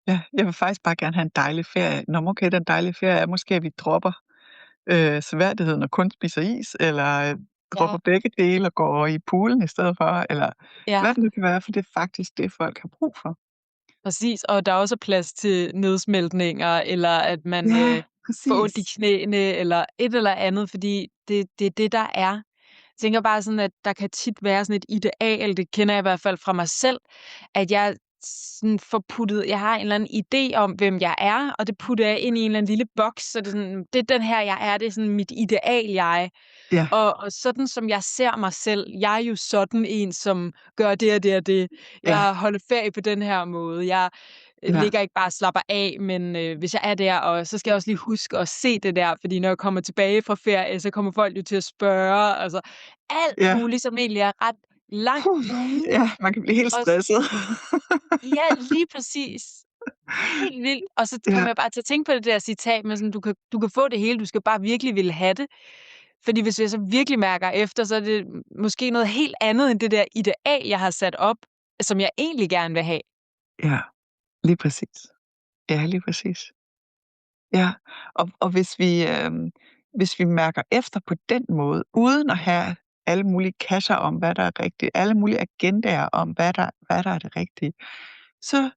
[SPEAKER 1] Ja, jeg vil faktisk bare gerne have en dejlig ferie. Okay, den dejlige ferie er måske, at vi dropper seværdigheden og kun spiser is, eller dropper begge dele og går i poolen i stedet for, eller hvad det nu kan være, for det er faktisk det, folk har brug for.
[SPEAKER 2] Præcis, og der er også plads til nedsmeltninger, eller at man får ondt i knæene, eller et eller andet, fordi det er det, der er. Jeg tænker bare sådan, at der kan tit være sådan et ideal, det kender jeg i hvert fald fra mig selv, at jeg sådan får puttet, jeg har en eller anden idé om, hvem jeg er, og det putter jeg ind i en eller anden lille boks, så det er sådan, det er den her, jeg er, det er sådan mit ideal, jeg.
[SPEAKER 1] Ja.
[SPEAKER 2] Og sådan som jeg ser mig selv, jeg er jo sådan en, som gør det og det og det. Jeg holder ferie på den her måde. Jeg ligger ikke bare og slapper af, men hvis jeg er der, og så skal jeg også lige huske at se det der, fordi når jeg kommer tilbage fra ferie, så kommer folk jo til at spørge, altså alt muligt, som egentlig er ret langt ude.
[SPEAKER 1] Ja, man kan blive helt stresset.
[SPEAKER 2] Ja, lige præcis. Helt vildt. Og så kommer jeg bare til at tænke på det der citat med sådan, du kan få det hele, du skal bare virkelig ville have det. Fordi hvis jeg så virkelig mærker efter, så er det måske noget helt andet end det der ideal, jeg har sat op, som jeg egentlig gerne vil have.
[SPEAKER 1] Ja, lige præcis. Ja, lige præcis. Ja, og hvis vi mærker efter på den måde, uden at have alle mulige kasser om, hvad der er rigtigt, alle mulige agendaer om, hvad der er det rigtige, så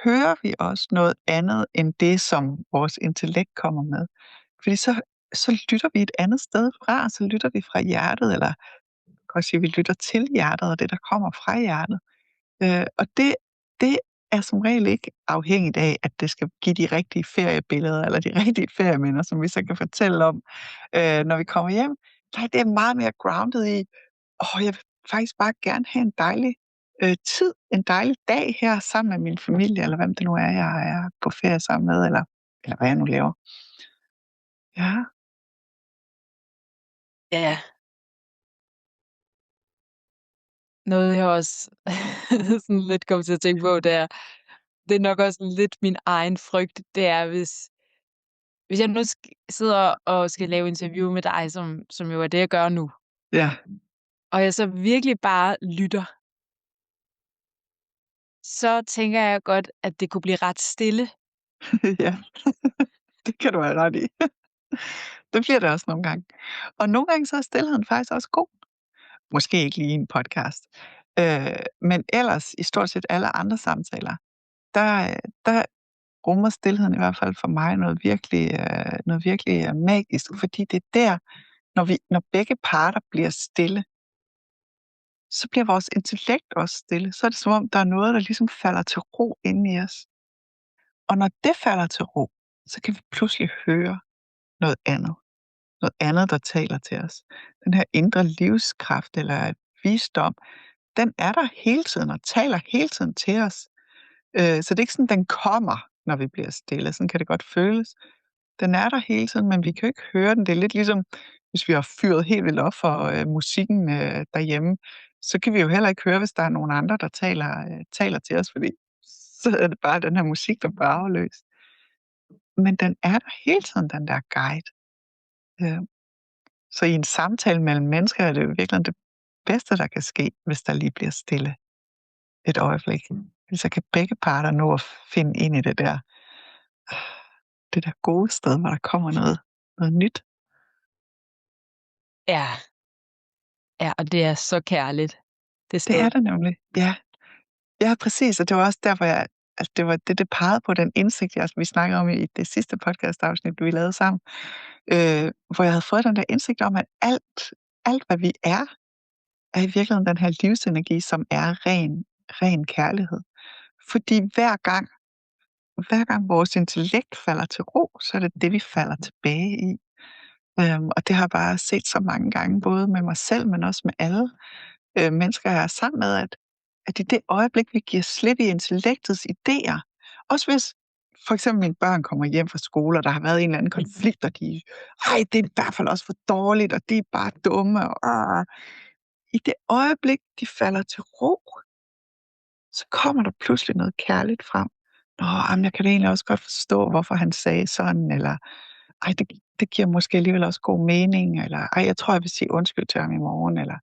[SPEAKER 1] hører vi også noget andet end det, som vores intellekt kommer med. Fordi så lytter vi et andet sted fra, så lytter vi fra hjertet, eller kan også sige, vi lytter til hjertet, og det, der kommer fra hjertet. Og det er som regel ikke afhængigt af, at det skal give de rigtige feriebilleder eller de rigtige ferieminder, som vi så kan fortælle om, når vi kommer hjem. Nej, det er meget mere grounded i, jeg vil faktisk bare gerne have en dejlig tid, en dejlig dag her sammen med min familie, eller hvem det nu er, jeg er på ferie sammen med, eller hvad jeg nu laver. Ja.
[SPEAKER 2] Ja. Noget, jeg også sådan lidt kom til at tænke på, det er nok også lidt min egen frygt, det er, hvis jeg nu sidder og skal lave interview med dig, som jo er det, jeg gør nu,
[SPEAKER 1] Ja.
[SPEAKER 2] og jeg så virkelig bare lytter, så tænker jeg godt, at det kunne blive ret stille.
[SPEAKER 1] Ja. Det kan du have ret i. Det bliver det også nogle gange. Og nogle gange så er stilheden faktisk også god. Måske ikke lige i en podcast. Men ellers i stort set alle andre samtaler, der rummer stilheden i hvert fald for mig noget virkelig magisk, fordi det er der, når begge parter bliver stille, så bliver vores intellekt også stille. Så er det som om, der er noget, der ligesom falder til ro inde i os. Og når det falder til ro, så kan vi pludselig høre noget andet. Noget andet, der taler til os. Den her indre livskraft eller visdom, den er der hele tiden og taler hele tiden til os. Så det er ikke sådan, den kommer, når vi bliver stille. Sådan kan det godt føles. Den er der hele tiden, men vi kan jo ikke høre den. Det er lidt ligesom, hvis vi har fyret helt vildt op for musikken derhjemme, så kan vi jo heller ikke høre, hvis der er nogen andre, der taler til os, fordi så er det bare den her musik, der brager løs. Men den er der hele tiden, den der guide. Så i en samtale mellem mennesker er det jo virkelig det bedste, der kan ske, hvis der lige bliver stille et øjeblik. Så kan begge parter nå at finde ind i det der gode sted, hvor der kommer noget nyt.
[SPEAKER 2] Ja. Ja, og det er så kærligt, det sted.
[SPEAKER 1] Det er det nemlig, ja. Ja, præcis, og det var også derfor, det var det pegede på, den indsigt, vi snakkede om i det sidste podcast-afsnit, vi lavede sammen, hvor jeg havde fået den der indsigt om, at alt hvad vi er i virkeligheden den her livsenergi, som er ren kærlighed. Fordi hver gang vores intellekt falder til ro, så er det det, vi falder tilbage i. Og det har jeg bare set så mange gange, både med mig selv, men også med alle mennesker, jeg er sammen med, at i det øjeblik, vi giver slip i intellektets idéer, også hvis for eksempel mine børn kommer hjem fra skole, og der har været en eller anden konflikt, og det er i hvert fald også for dårligt, og de er bare dumme, og i det øjeblik, de falder til ro, så kommer der pludselig noget kærligt frem. Jamen, jeg kan da egentlig også godt forstå, hvorfor han sagde sådan, eller det giver måske alligevel også god mening, eller jeg tror, jeg vil sige undskyld til ham i morgen, eller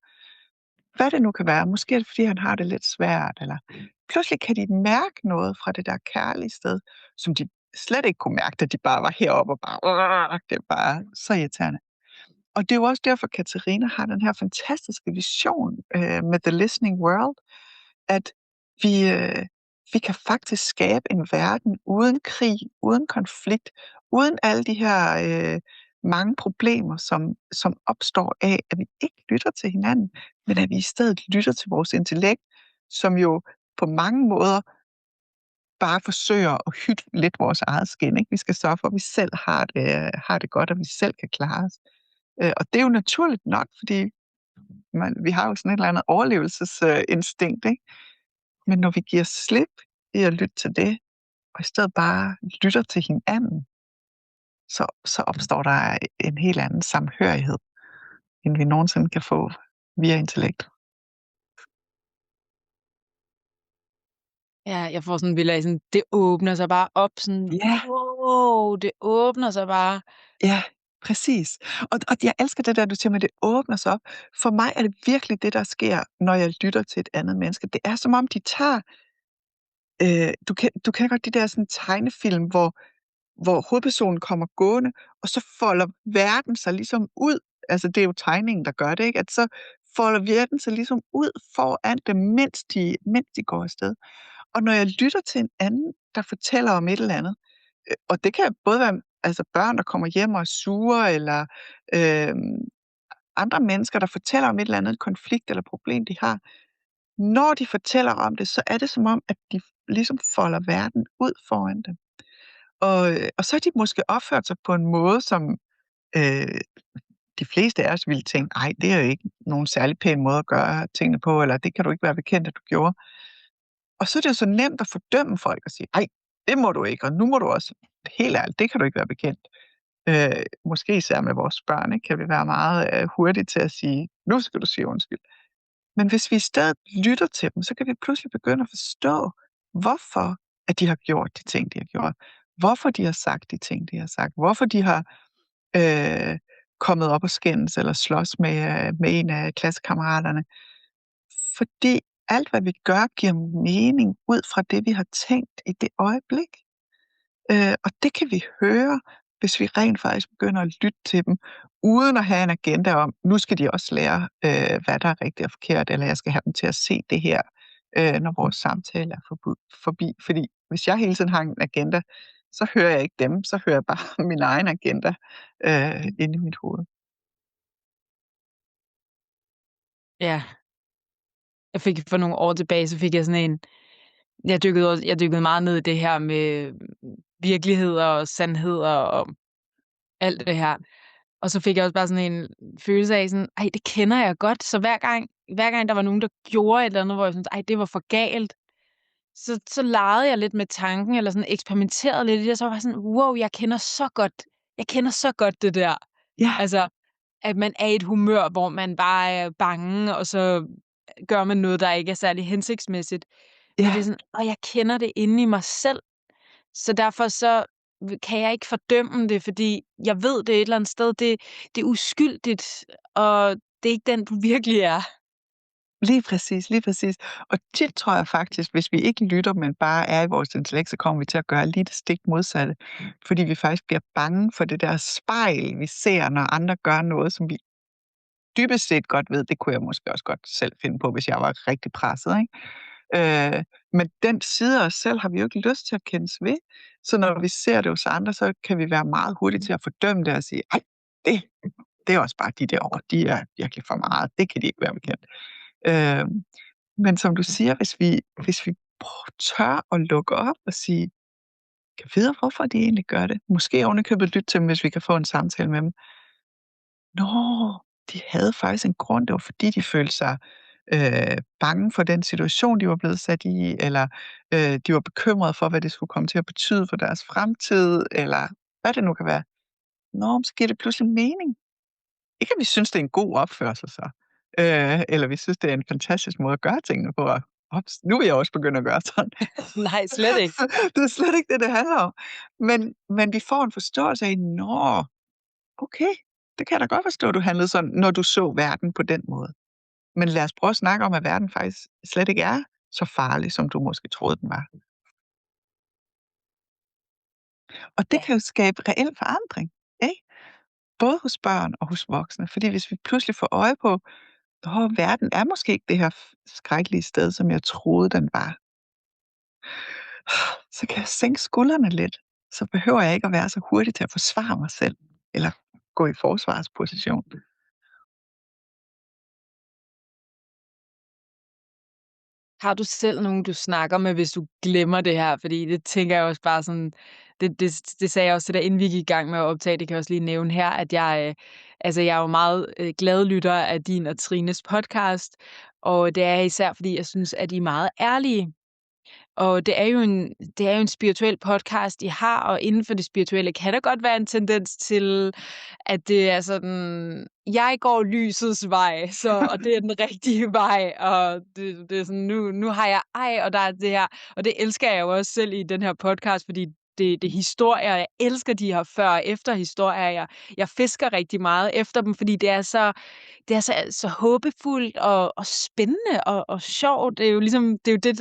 [SPEAKER 1] hvad det nu kan være. Måske er det, fordi han har det lidt svært, eller pludselig kan de mærke noget fra det der kærlige sted, som de slet ikke kunne mærke, da de bare var heroppe og bare, det er bare så irriterende. Og det er jo også derfor, Katarina har den her fantastiske vision med The Listening World, at vi kan faktisk skabe en verden uden krig, uden konflikt, uden alle de her mange problemer, som opstår af, at vi ikke lytter til hinanden, men at vi i stedet lytter til vores intellekt, som jo på mange måder bare forsøger at hytte lidt vores eget skin. Ikke? Vi skal sørge for, at vi selv har det godt, og vi selv kan klare os. Og det er jo naturligt nok, fordi vi har jo sådan et eller andet overlevelsesinstinkt, ikke? Men når vi giver slip i at lytte til det, og i stedet bare lytter til hinanden, så opstår der en helt anden samhørighed, end vi nogensinde kan få via intellekt.
[SPEAKER 2] Ja, jeg får sådan en billede af, sådan, det åbner sig bare op, sådan,
[SPEAKER 1] Ja.
[SPEAKER 2] wow, det åbner sig bare.
[SPEAKER 1] Ja, præcis. Og jeg elsker det der, du siger med, det åbner sig op. For mig er det virkelig det, der sker, når jeg lytter til et andet menneske. Det er som om, de tager... du kender godt de der sådan, tegnefilm, hvor hovedpersonen kommer gående, og så folder verden sig ligesom ud. Altså, det er jo tegningen, der gør det, ikke? At så folder verden sig ligesom ud foran dem, mens de går afsted. Og når jeg lytter til en anden, der fortæller om et eller andet, og det kan både være børn, der kommer hjem og er sure, eller andre mennesker, der fortæller om et eller andet konflikt eller problem, de har. Når de fortæller om det, så er det som om, at ligesom folder verden ud foran dem. Og så har de måske opført sig på en måde, som øh, de fleste af os ville tænke, ej, det er jo ikke nogen særlig pæn måde at gøre tingene på, eller det kan du ikke være bekendt, at du gjorde. Og så er det jo så nemt at fordømme folk og sige, ej, det må du ikke, og nu må du også, helt ærligt, det kan du ikke være bekendt. Måske især med vores børn, ikke, kan vi være meget hurtige til at sige, nu skal du sige undskyld. Men hvis vi i stedet lytter til dem, så kan vi pludselig begynde at forstå, hvorfor at de har gjort de ting, de har gjort. Hvorfor de har sagt de ting, de har sagt. Hvorfor de har kommet op og skændes eller slås med en af klassekammeraterne. Fordi alt, hvad vi gør, giver mening ud fra det, vi har tænkt i det øjeblik. Og det kan vi høre, hvis vi rent faktisk begynder at lytte til dem, uden at have en agenda om, nu skal de også lære, hvad der er rigtigt og forkert, eller jeg skal have dem til at se det her, når vores samtale er forbi. Fordi hvis jeg hele tiden har en agenda, så hører jeg ikke dem, så hører jeg bare min egen agenda inde i mit hoved.
[SPEAKER 2] Ja. Jeg fik for nogle år tilbage, så fik jeg sådan en jeg dykkede meget ned i det her med virkeligheder og sandheder og alt det her. Og så fik jeg også bare sådan en følelse af sådan, ej, det kender jeg godt. Så hver gang der var nogen, der gjorde et eller andet, hvor jeg syntes, ej, det var for galt, så legede jeg lidt med tanken, eller sådan eksperimenterede lidt i det, og så var jeg sådan, wow, jeg kender så godt det der.
[SPEAKER 1] Ja,
[SPEAKER 2] Altså, at man er i et humør, hvor man bare er bange, og så gør man noget, der ikke er særlig hensigtsmæssigt. Men det er
[SPEAKER 1] ja.
[SPEAKER 2] sådan, og jeg kender det inde i mig selv, så derfor så kan jeg ikke fordømme det, fordi jeg ved det et eller andet sted, det er uskyldigt, og det er ikke den, du virkelig er.
[SPEAKER 1] Lige præcis, lige præcis. Og tit tror jeg faktisk, hvis vi ikke lytter, men bare er i vores intellekt, så kommer vi til at gøre lige det stik modsatte. Fordi vi faktisk bliver bange for det der spejl, vi ser, når andre gør noget, som vi dybest set godt ved, det kunne jeg måske også godt selv finde på, hvis jeg var rigtig presset, ikke? Men den side af os selv har vi jo ikke lyst til at kendes ved. Så når vi ser det hos andre, så kan vi være meget hurtige til at fordømme det og sige, ej, det er også bare de derovre, de er virkelig for meget, det kan de ikke være bekendt. Øh, men som du siger, hvis vi tør at lukke op og sige, kan vide, hvorfor de egentlig gør det. Måske ovenikøbet lytte til dem, hvis vi kan få en samtale med dem. Nå, de havde faktisk en grund. Det var fordi, de følte sig bange for den situation, de var blevet sat i, eller de var bekymrede for, hvad det skulle komme til at betyde for deres fremtid, eller hvad det nu kan være. Nå, så giver det pludselig mening. Ikke at vi synes, det er en god opførsel så, eller vi synes, det er en fantastisk måde at gøre tingene på. Ups, nu vil jeg også begynde at gøre sådan.
[SPEAKER 2] Nej, slet ikke.
[SPEAKER 1] Det er slet ikke det, det handler om. Men vi får en forståelse af, nå, okay, det kan jeg da godt forstå, du handlede sådan, når du så verden på den måde. Men lad os prøve at snakke om, at verden faktisk slet ikke er så farlig, som du måske troede, den var. Og det kan jo skabe reel forandring, ikke? Både hos børn og hos voksne. Fordi hvis vi pludselig får øje på, verden er måske ikke det her skrækkelige sted, som jeg troede, den var, så kan jeg sænke skuldrene lidt. Så behøver jeg ikke at være så hurtig til at forsvare mig selv, eller gå i forsvarsposition.
[SPEAKER 2] Har du selv nogen, du snakker med, hvis du glemmer det her? Fordi det tænker jeg også bare sådan, det sagde jeg også til dig, inden vi gik i gang med at optage, det kan jeg også lige nævne her, at jeg er jo meget glad lytter af din og Trines podcast, og det er især, fordi jeg synes, at I er meget ærlige. Og det er jo en spirituel podcast, I har, og inden for det spirituelle kan der godt være en tendens til, at det er sådan, jeg går lysets vej, og det er den rigtige vej, og det er sådan, nu har jeg og der er det her, og det elsker jeg jo også selv i den her podcast, fordi det er historier, jeg elsker de her før- og efterhistorier, jeg fisker rigtig meget efter dem, fordi det er så håbefuldt og spændende og sjovt. Det er jo ligesom, det er jo det,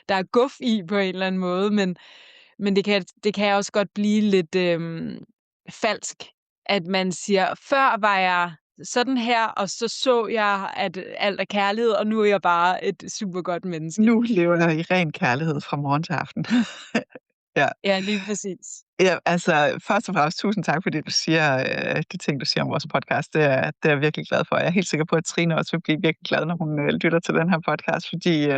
[SPEAKER 2] der er guf i på en eller anden måde, men det kan også godt blive lidt falsk, at man siger, før var jeg sådan her, og så jeg, at alt er kærlighed, og nu er jeg bare et super godt menneske.
[SPEAKER 1] Nu lever jeg i ren kærlighed fra morgen til aften. Ja.
[SPEAKER 2] Ja, lige præcis.
[SPEAKER 1] Ja, altså, først og fremmest tusind tak, fordi du siger, de ting, du siger om vores podcast. Det er jeg virkelig glad for. Jeg er helt sikker på, at Trine også vil blive virkelig glad, når hun lytter til den her podcast, fordi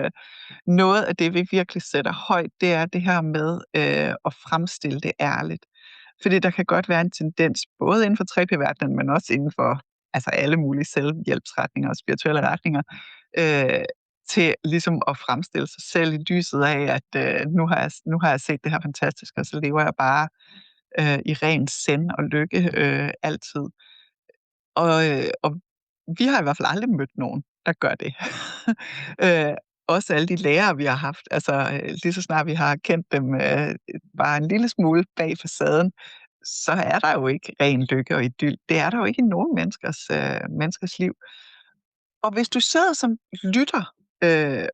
[SPEAKER 1] noget af det, vi virkelig sætter højt, det er det her med at fremstille det ærligt. Fordi der kan godt være en tendens, både inden for 3P-verdenen, men også inden for altså alle mulige selvhjælpsretninger og spirituelle retninger, øh, til ligesom at fremstille sig selv i lyset af, at nu har jeg set det her fantastiske, og så lever jeg bare i ren zen og lykke altid. Og vi har i hvert fald aldrig mødt nogen, der gør det. Også alle de lærere, vi har haft. Altså, lige så snart vi har kendt dem bare en lille smule bag facaden, så er der jo ikke ren lykke og idyl. Det er der jo ikke i nogen menneskers liv. Og hvis du sidder som lytter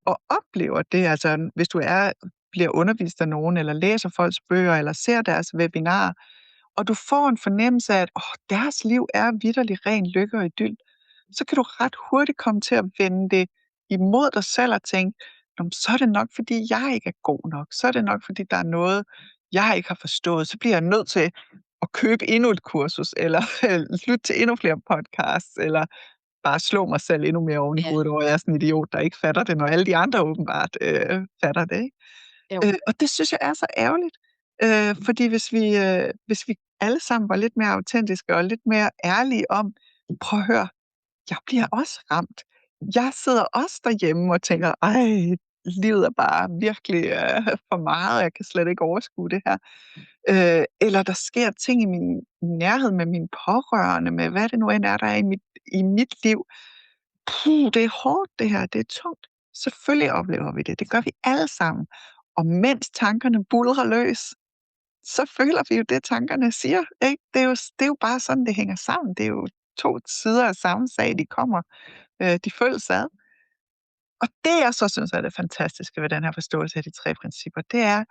[SPEAKER 1] og oplever det, altså hvis du bliver undervist af nogen, eller læser folks bøger, eller ser deres webinarer, og du får en fornemmelse af, at deres liv er vitterlig ren lykke og idyl, så kan du ret hurtigt komme til at vende det imod dig selv og tænke, så er det nok, fordi jeg ikke er god nok. Så er det nok, fordi der er noget, jeg ikke har forstået. Så bliver jeg nødt til at købe endnu et kursus, eller lytte til endnu flere podcasts, eller bare slå mig selv endnu mere oven i hovedet over, at jeg er sådan en idiot, der ikke fatter det, når alle de andre åbenbart fatter det. Ikke? Og det synes jeg er så ærgerligt. Fordi hvis vi alle sammen var lidt mere autentiske og lidt mere ærlige om, prøv at høre, jeg bliver også ramt. Jeg sidder også derhjemme og tænker, ej, livet er bare virkelig for meget, og jeg kan slet ikke overskue det her. Eller der sker ting i min nærhed med mine pårørende, med hvad det nu end er, der er i mit liv. Det er hårdt det her, det er tungt. Selvfølgelig oplever vi det. Det gør vi alle sammen. Og mens tankerne buldrer løs, så føler vi jo det, tankerne siger. Ikke? Det er jo bare sådan, det hænger sammen. Det er jo to sider af samme sag, de følges ad. Og det, jeg så synes er det fantastiske ved den her forståelse af de 3 principper, det er,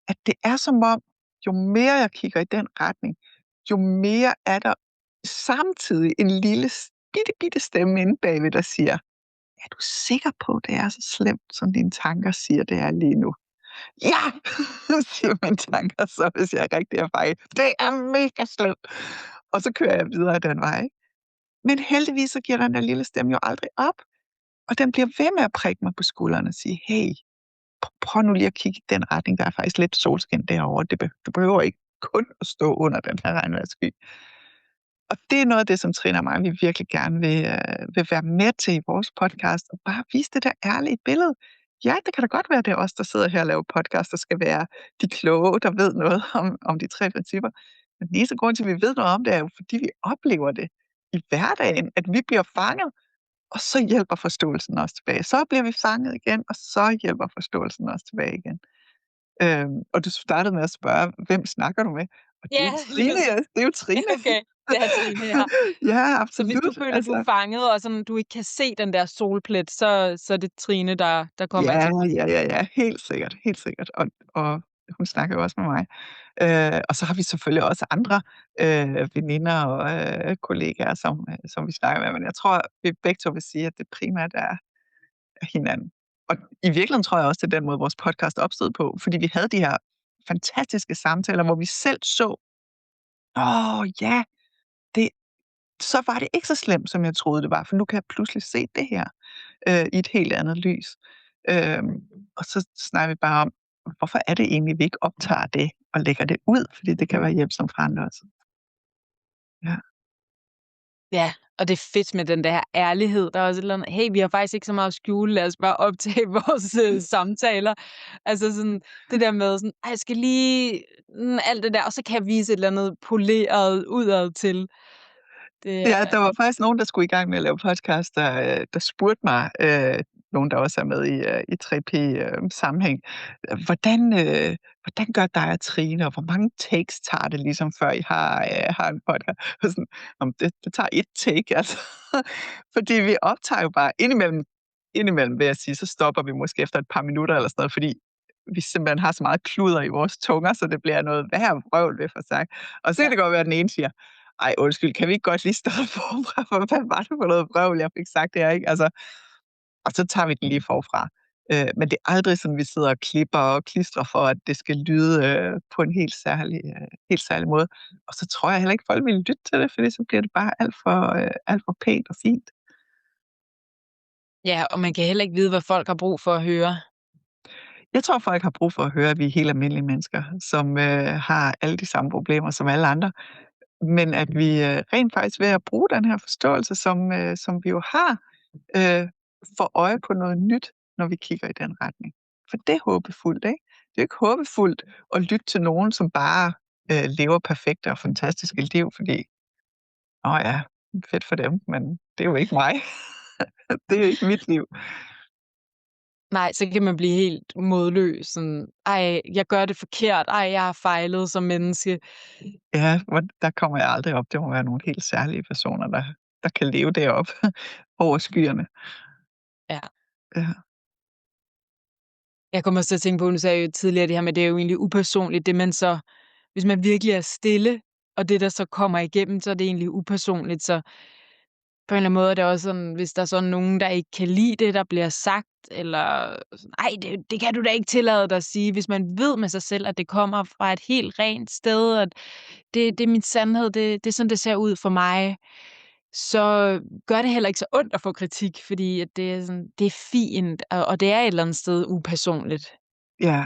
[SPEAKER 1] at det er som om, jo mere jeg kigger i den retning, jo mere er der samtidig en lille, bitte stemme inde bagved, der siger, er du sikker på, at det er så slemt, som dine tanker siger, det er lige nu? Ja, siger mine tanker så, hvis jeg er rigtig erfaren. Det er mega slemt. Og så kører jeg videre den vej. Men heldigvis så giver den der lille stemme jo aldrig op. Og den bliver ved med at prikke mig på skulderen og sige, hey, prøv nu lige at kigge i den retning. Der er faktisk lidt solskin derovre. Du behøver ikke kun at stå under den her regnvejrssky. Og det er noget af det, som Trine og mig, vi virkelig gerne vil være med til i vores podcast, og bare vise det der ærlige billede. Ja, det kan da godt være, det er os, der sidder her og laver podcast, der skal være de kloge, der ved noget om de 3 principper. Men den eneste grund til, at vi ved noget om det, er jo, fordi vi oplever det i hverdagen, at vi bliver fanget, og så hjælper forståelsen os tilbage. Så bliver vi fanget igen, og så hjælper forståelsen os tilbage igen. Og du startede med at spørge, hvem snakker du med? Og det er jo Trine, ja. Det er jo Trine.
[SPEAKER 2] Okay, det er Trine, ja.
[SPEAKER 1] Ja, absolut.
[SPEAKER 2] Så hvis du føler, du er fanget, og sådan, du ikke kan se den der solplet, så er det Trine, der kommer til dig.
[SPEAKER 1] Ja, helt sikkert, helt sikkert. Og hun snakker jo også med mig. Og så har vi selvfølgelig også andre veninder og kollegaer, som vi snakker med. Men jeg tror, vi begge to vil sige, at det primært er hinanden. Og i virkeligheden tror jeg også, det er den måde, vores podcast opstod på. Fordi vi havde de her fantastiske samtaler, hvor vi selv så, ja, så var det ikke så slemt, som jeg troede, det var. For nu kan jeg pludselig se det her i et helt andet lys. Og så snakker vi bare om, hvorfor er det egentlig, vi ikke optager det og lægger det ud? Fordi det kan være hjælpsomt for andre også. Ja.
[SPEAKER 2] Ja, og det er fedt med den der ærlighed. Der er også et eller andet, hey, vi har faktisk ikke så meget at skjule, lad os bare optage vores samtaler. Altså sådan, det der med sådan, jeg skal lige alt det der, og så kan jeg vise et eller andet poleret udad til.
[SPEAKER 1] Ja, der var faktisk nogen, der skulle i gang med at lave podcast, der spurgte mig, nogen der også er med i 3P-sammenhæng, hvordan gør dig og Trine, og hvor mange takes tager det ligesom, før I har en podcast? Og sådan, det tager 1 take, altså. Fordi vi optager jo bare indimellem, vil jeg sige, så stopper vi måske efter et par minutter eller sådan noget, fordi vi simpelthen har så meget kluder i vores tunger, så det bliver noget værre vrøvl ved for sagt. Og så kan det godt være, at den ene siger, ej, undskyld, kan vi ikke godt lige starte forfra? Hvad var det for noget vrøvl, jeg fik sagt her, ikke? Altså, og så tager vi den lige forfra. Men det er aldrig sådan, vi sidder og klipper og klistrer for, at det skal lyde på en helt særlig måde. Og så tror jeg heller ikke, folk vil lytte til det, fordi så bliver det bare alt for pænt og fint.
[SPEAKER 2] Ja, og man kan heller ikke vide, hvad folk har brug for at høre.
[SPEAKER 1] Jeg tror, folk har brug for at høre, at vi er helt almindelige mennesker, som har alle de samme problemer som alle andre. Men at vi rent faktisk ved at bruge den her forståelse, som vi jo har, får øje på noget nyt, når vi kigger i den retning. For det er håbefuldt, ikke? Det er jo ikke håbefuldt at lytte til nogen, som bare lever perfekte og fantastiske liv, fordi, ja, fedt for dem, men det er jo ikke mig. Det er jo ikke mit liv.
[SPEAKER 2] Nej, så kan man blive helt modløs. Sådan, ej, jeg gør det forkert. Ej, jeg har fejlet som menneske.
[SPEAKER 1] Ja, der kommer jeg aldrig op. Det må være nogle helt særlige personer, der kan leve deroppe over skyerne.
[SPEAKER 2] Ja.
[SPEAKER 1] Ja.
[SPEAKER 2] Jeg kommer også til at tænke på, nu sagde jeg jo tidligere det her med, det er jo egentlig upersonligt, det man så, hvis man virkelig er stille, og det der så kommer igennem, så er det egentlig upersonligt, så på en eller anden måde er det også sådan, hvis der er sådan nogen, der ikke kan lide det, der bliver sagt, eller ej, det kan du da ikke tillade dig at sige, hvis man ved med sig selv, at det kommer fra et helt rent sted, at det er min sandhed, det er sådan, det ser ud for mig, så gør det heller ikke så ondt at få kritik, fordi at det er sådan, det er fint, og det er et eller andet sted upersonligt.
[SPEAKER 1] Ja.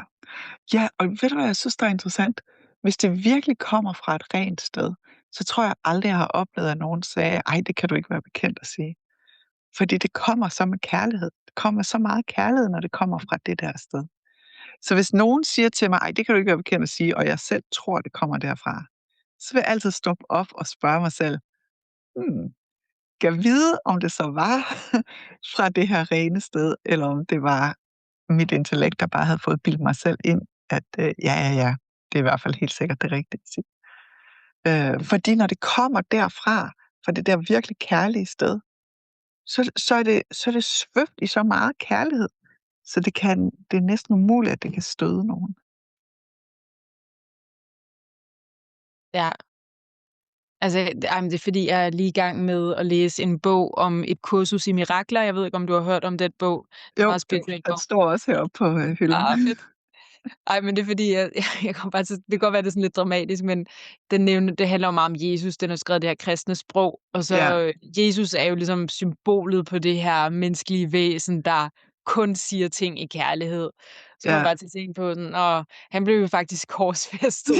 [SPEAKER 1] Ja, og ved du hvad, jeg synes, der er interessant? Hvis det virkelig kommer fra et rent sted, så tror jeg aldrig, jeg har oplevet, at nogen sagde, ej, det kan du ikke være bekendt at sige. Fordi det kommer så med kærlighed. Det kommer så meget kærlighed, når det kommer fra det der sted. Så hvis nogen siger til mig, ej, det kan du ikke være bekendt at sige, og jeg selv tror, det kommer derfra, så vil jeg altid stoppe op og spørge mig selv, kan jeg vide, om det så var fra det her rene sted, eller om det var mit intellekt, der bare havde fået bildt mig selv ind, at ja, det er i hvert fald helt sikkert det rigtige at sige. Fordi når det kommer derfra, fra det der virkelig kærlige sted, så er det svøbt i så meget kærlighed, så det er næsten umuligt, at det kan støde nogen.
[SPEAKER 2] Ja. Altså, det er fordi, jeg er lige i gang med at læse en bog om et kursus i mirakler. Jeg ved ikke, om du har hørt om den bog. Det er
[SPEAKER 1] Jo,
[SPEAKER 2] meget spirituel
[SPEAKER 1] den
[SPEAKER 2] bog.
[SPEAKER 1] står også heroppe på hylden.
[SPEAKER 2] Fedt. Ej, men det er fordi, jeg kommer bare til, det kan godt være, det er sådan lidt dramatisk, men det handler jo meget om Jesus. Den er skrevet i det her kristne sprog, og så
[SPEAKER 1] Ja,
[SPEAKER 2] Jesus er jo ligesom symbolet på det her menneskelige væsen, der kun siger ting i kærlighed. Så kommer jeg
[SPEAKER 1] ja.
[SPEAKER 2] bare til at tænke på sådan, og han blev jo faktisk korsfæstet.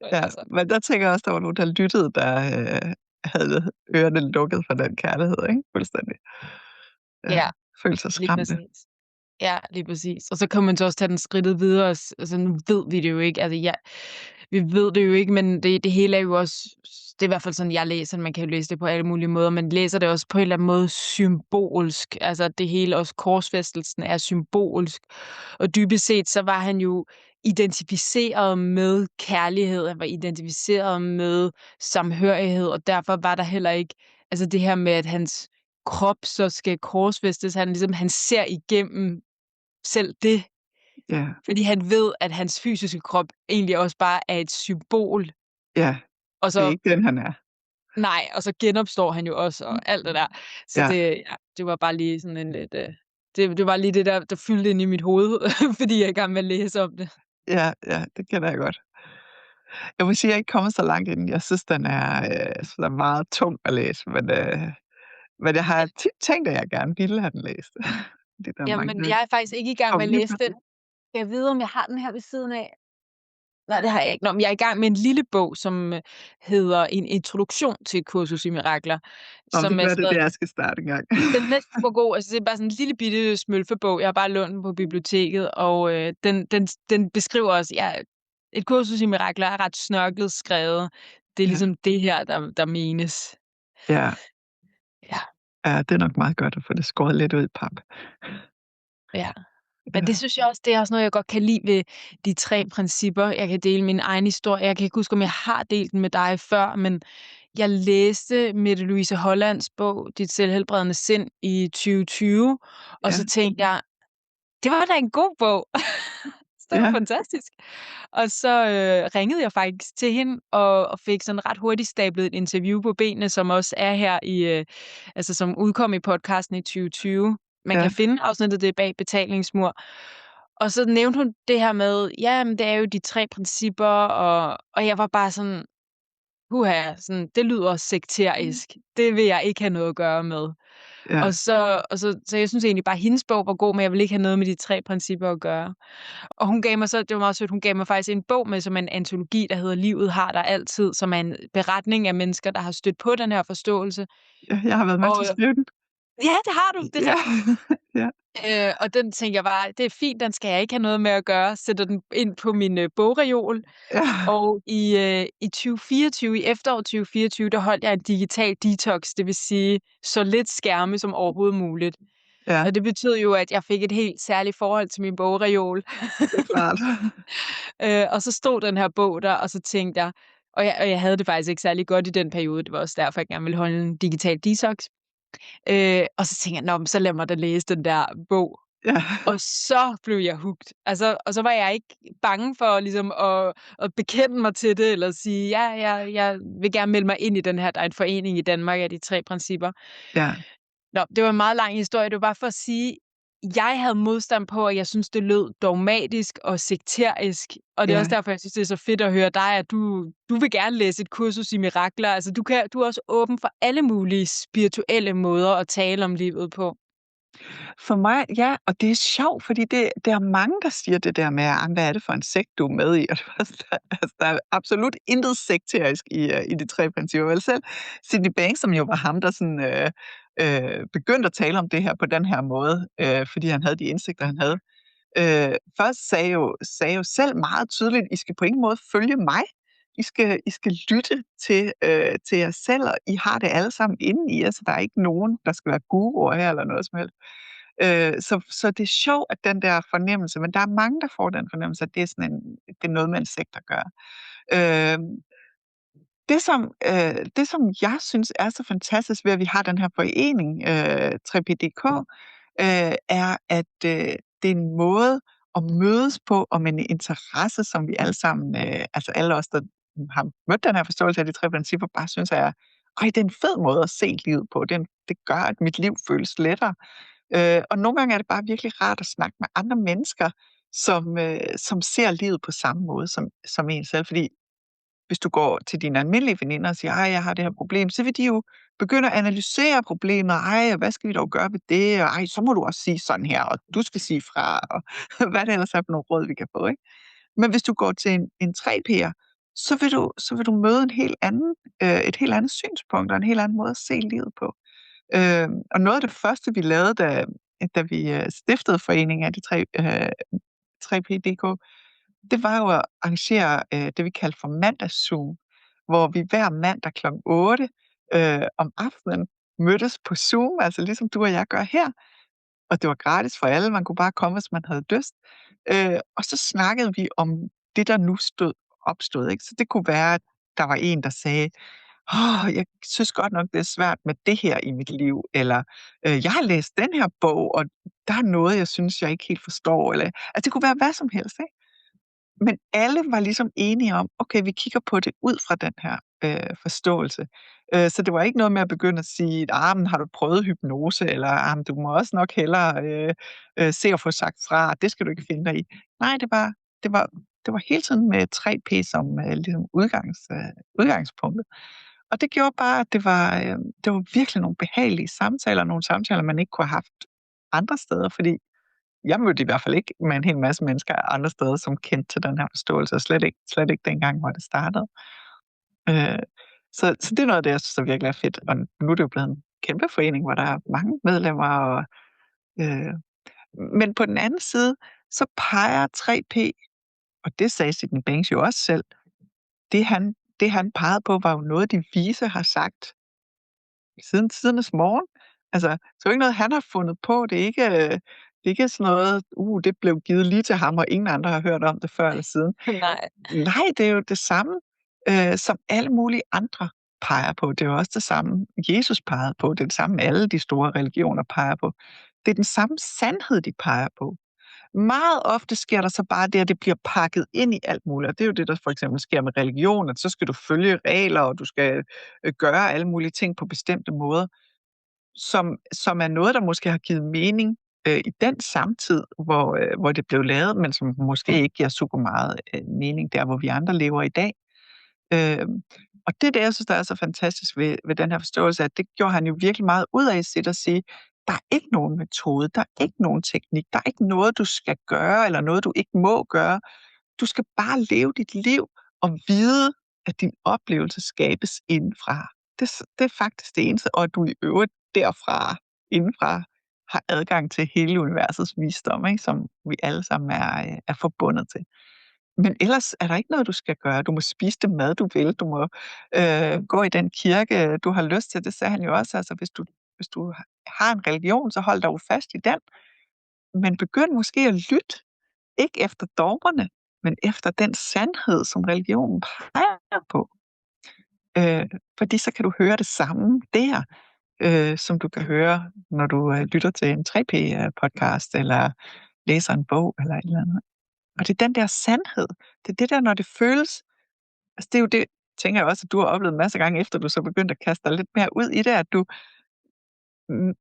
[SPEAKER 2] Men
[SPEAKER 1] Ja,
[SPEAKER 2] altså,
[SPEAKER 1] men der tænker jeg også, der var nogen, der lyttede, der havde ørerne lukket for den kærlighed, ikke? Fuldstændig. Ja,
[SPEAKER 2] ja,
[SPEAKER 1] følte sig
[SPEAKER 2] lige
[SPEAKER 1] skræmte.
[SPEAKER 2] præcis. Ja, lige præcis. Og så kan man så også tage den skridtet videre. Altså, nu ved vi det jo ikke. Altså, vi ved det jo ikke, men det hele er jo også, det er i hvert fald sådan, jeg læser, man kan jo læse det på alle mulige måder, man læser det også på en eller anden måde symbolsk. Altså, det hele, også korsfæstelsen, er symbolsk. Og dybest set, så var han jo identificeret med kærlighed, han var identificeret med samhørighed, og derfor var der heller ikke, altså det her med, at hans krop så skal korsfæstes, han ser igennem selv det,
[SPEAKER 1] Ja,
[SPEAKER 2] fordi han ved, at hans fysiske krop egentlig også bare er et symbol,
[SPEAKER 1] ja,
[SPEAKER 2] og
[SPEAKER 1] det er
[SPEAKER 2] så
[SPEAKER 1] ikke den, han er.
[SPEAKER 2] nej, og så genopstår han jo også, og alt det der. Så
[SPEAKER 1] Ja,
[SPEAKER 2] det var bare lige sådan en lidt, det var lige det der fyldte ind i mit hoved, fordi jeg er i gang med at læse om det.
[SPEAKER 1] ja, det kender jeg godt. Jeg må sige, at jeg er ikke kommet så langt ind. Jeg synes, den er meget tung at læse, men jeg har tit tænkt, at jeg gerne ville have den læst. Fordi der er
[SPEAKER 2] Jamen,
[SPEAKER 1] mange
[SPEAKER 2] jeg er faktisk ikke i gang med at læse
[SPEAKER 1] omgivelser.
[SPEAKER 2] den. Skal jeg vide, om jeg har den her ved siden af? Nej, det har jeg ikke. Nå, men jeg er i gang med en lille bog, som hedder En introduktion til et kursus i mirakler,
[SPEAKER 1] Nå, det
[SPEAKER 2] som
[SPEAKER 1] kan
[SPEAKER 2] er
[SPEAKER 1] være, det er
[SPEAKER 2] skrevet.
[SPEAKER 1] der, jeg skal starte en gang.
[SPEAKER 2] Den er super god. Altså, det er bare sådan en lille bitte smølfebog. Jeg har bare lånt den på biblioteket, og den beskriver også, et kursus i mirakler er ret snørklet skrevet. Det er
[SPEAKER 1] Ja,
[SPEAKER 2] ligesom det her, der menes.
[SPEAKER 1] ja,
[SPEAKER 2] Ja,
[SPEAKER 1] ja, det er nok meget godt at få det skåret lidt ud i pap.
[SPEAKER 2] ja. Men
[SPEAKER 1] Ja,
[SPEAKER 2] det synes jeg også, det er også noget, jeg godt kan lide ved de 3 principper. Jeg kan dele min egen historie. Jeg kan ikke huske, om jeg har delt den med dig før, men jeg læste Mette Louise Hollands bog, Dit selvhelbredende sind, i 2020, og
[SPEAKER 1] ja,
[SPEAKER 2] så tænkte jeg, det var da en god bog. Det var
[SPEAKER 1] Ja,
[SPEAKER 2] fantastisk. Og så ringede jeg faktisk til hende og fik sådan ret hurtigt stablet et interview på benene, som også er her altså som udkom i podcasten i 2020. Man
[SPEAKER 1] ja,
[SPEAKER 2] kan finde afsnittet det bag betalingsmur. Og så nævnte hun det her med, ja, men det er jo de 3 principper, og jeg var bare sådan, sådan, det lyder sekterisk. Det vil jeg ikke have noget at gøre med.
[SPEAKER 1] ja,
[SPEAKER 2] Så jeg synes egentlig bare, at hendes bog var god, men jeg vil ikke have noget med de 3 principper at gøre. Og hun gav mig så, det var meget sødt, hun gav mig faktisk en bog med, som er en antologi, der hedder Livet har der altid, som er en beretning af mennesker, der har stødt på den her forståelse.
[SPEAKER 1] ja, jeg har været med til
[SPEAKER 2] Og
[SPEAKER 1] at skrive den.
[SPEAKER 2] ja, det har du, det er
[SPEAKER 1] Ja,
[SPEAKER 2] rigtigt.
[SPEAKER 1] ja,
[SPEAKER 2] Og den tænker jeg bare, det er fint, den skal jeg ikke have noget med at gøre. Sætter den ind på min bogreol.
[SPEAKER 1] ja,
[SPEAKER 2] Og i 2024, i efteråret 2024, der holdt jeg en digital detox, det vil sige så lidt skærme som overhovedet muligt.
[SPEAKER 1] ja,
[SPEAKER 2] Og det betød jo, at jeg fik et helt særligt forhold til min bogreol.
[SPEAKER 1] det er klart.
[SPEAKER 2] Og så stod den her bog der, og så tænkte jeg, og jeg havde det faktisk ikke særlig godt i den periode, det var også derfor, jeg gerne ville holde en digital detox. Og så tænkte jeg, nå, men så lad mig da læse den der bog.
[SPEAKER 1] Ja,
[SPEAKER 2] Og så blev jeg hooked. Altså, og så var jeg ikke bange for ligesom at bekende mig til det, eller sige, ja, jeg vil gerne melde mig ind i den her. Der er en forening i Danmark af de 3 principper.
[SPEAKER 1] ja,
[SPEAKER 2] Nå, det var en meget lang historie. Det var bare for at sige, jeg havde modstand på, og jeg synes, det lød dogmatisk og sekterisk. Og det er
[SPEAKER 1] ja.
[SPEAKER 2] også derfor, jeg synes, det er så fedt at høre dig, at du vil gerne læse et kursus i mirakler. Altså, du er også åben for alle mulige spirituelle måder at tale om livet på.
[SPEAKER 1] For mig, ja, og det er sjovt, fordi der er mange, der siger det der med, hvad er det for en sekt, du er med i? Og det var der er absolut intet sekterisk i de 3 principper. Vel selv Sydney Banks, som jo var ham, der sådan, begyndte at tale om det her på den her måde, fordi han havde de indsigter, han havde. Først sagde jo selv meget tydeligt, I skal på ingen måde følge mig. I skal lytte til jer selv, og I har det alle sammen inde i jer, så der er ikke nogen, der skal være guruer her eller noget som helst. Så det er sjovt, at den der fornemmelse, men der er mange, der får den fornemmelse, at det er det er noget med en sekt at gøre. Øh, det, som jeg synes er så fantastisk ved, at vi har den her forening, 3PDK, er, at det er en måde at mødes på om en interesse, som vi alle sammen, altså alle os, der har mødt den her forståelse af de 3 principper, bare synes er, det er en fed måde at se livet på. Det gør, at mit liv føles lettere. Og nogle gange er det bare virkelig rart at snakke med andre mennesker, som ser livet på samme måde som en selv. Fordi hvis du går til dine almindelige veninder og siger, jeg har det her problem, så vil de jo begynde at analysere problemet. Hvad skal vi dog gøre ved det? Og så må du også sige sådan her, og du skal sige fra, og hvad det ellers er for nogle råd, vi kan få, ikke? Men hvis du går til en 3P'er, så vil du møde et helt andet synspunkt, og en helt anden måde at se livet på. Og noget af det første, vi lavede, da vi stiftede foreningen af de 3PDK, det var jo at arrangere det, vi kaldte for mandagszoom, hvor vi hver mandag kl. 8 om aftenen mødtes på Zoom, altså ligesom du og jeg gør her. Og det var gratis for alle, man kunne bare komme, hvis man havde lyst. Og så snakkede vi om det, der nu opstod. Ikke? Så det kunne være, at der var en, der sagde, jeg synes godt nok, det er svært med det her i mit liv, eller jeg har læst den her bog, og der er noget, jeg synes, jeg ikke helt forstår. Eller, altså, det kunne være hvad som helst, ikke? Men alle var ligesom enige om, okay, vi kigger på det ud fra den her forståelse. Så det var ikke noget med at begynde at sige, men har du prøvet hypnose, eller du må også nok hellere se at få sagt fra, det skal du ikke finde dig i. Nej, det var hele tiden med 3P som ligesom udgangspunktet. Og det gjorde bare, at det var virkelig nogle behagelige samtaler, nogle samtaler, man ikke kunne have haft andre steder, fordi jeg mødte i hvert fald ikke med en hel masse mennesker andre steder, som kendte til den her forståelse, og slet ikke dengang, hvor det startede. Så det er noget af det, jeg synes, der virkelig er fedt. Og nu er det jo blevet en kæmpe forening, hvor der er mange medlemmer. Men på den anden side, så peger 3P, og det sagde Sydney Banks jo også selv, det han pegede på, var jo noget, de vise har sagt siden tidernes morgen. Altså, så er jo ikke noget, han har fundet på. Det er ikke sådan noget, det blev givet lige til ham, og ingen andre har hørt om det før eller siden.
[SPEAKER 2] Nej.
[SPEAKER 1] Nej, det er jo det samme, som alle mulige andre peger på. Det er jo også det samme, Jesus pegede på. Det er det samme, alle de store religioner peger på. Det er den samme sandhed, de peger på. Meget ofte sker der så bare det, at det bliver pakket ind i alt muligt. Og det er jo det, der for eksempel sker med religion, at så skal du følge regler, og du skal gøre alle mulige ting på bestemte måder, som er noget, der måske har givet mening i den samtid, hvor det blev lavet, men som måske ikke giver super meget mening der, hvor vi andre lever i dag. Øh, og det er det, jeg synes, der er så fantastisk ved den her forståelse, at det gjorde han jo virkelig meget ud af sit at sige, der er ikke nogen metode, der er ikke nogen teknik, der er ikke noget, du skal gøre, eller noget, du ikke må gøre. Du skal bare leve dit liv og vide, at din oplevelse skabes indenfra. Det er faktisk det eneste, og at du i øvrigt derfra, indenfra, har adgang til hele universets visdom, ikke, som vi alle sammen er forbundet til. Men ellers er der ikke noget, du skal gøre. Du må spise det mad, du vil. Du må gå i den kirke, du har lyst til. Det sagde han jo også. Altså, hvis du har en religion, så hold dig jo fast i den. Men begynd måske at lytte. Ikke efter dogmerne, men efter den sandhed, som religionen peger på. Fordi så kan du høre det samme der, som du kan høre, når du lytter til en 3P-podcast, eller læser en bog, eller et eller andet. Og det er den der sandhed. Det er det der, når det føles. Altså det er jo det, tænker jeg også, at du har oplevet en masse gange, efter du så begyndte at kaste dig lidt mere ud i det, at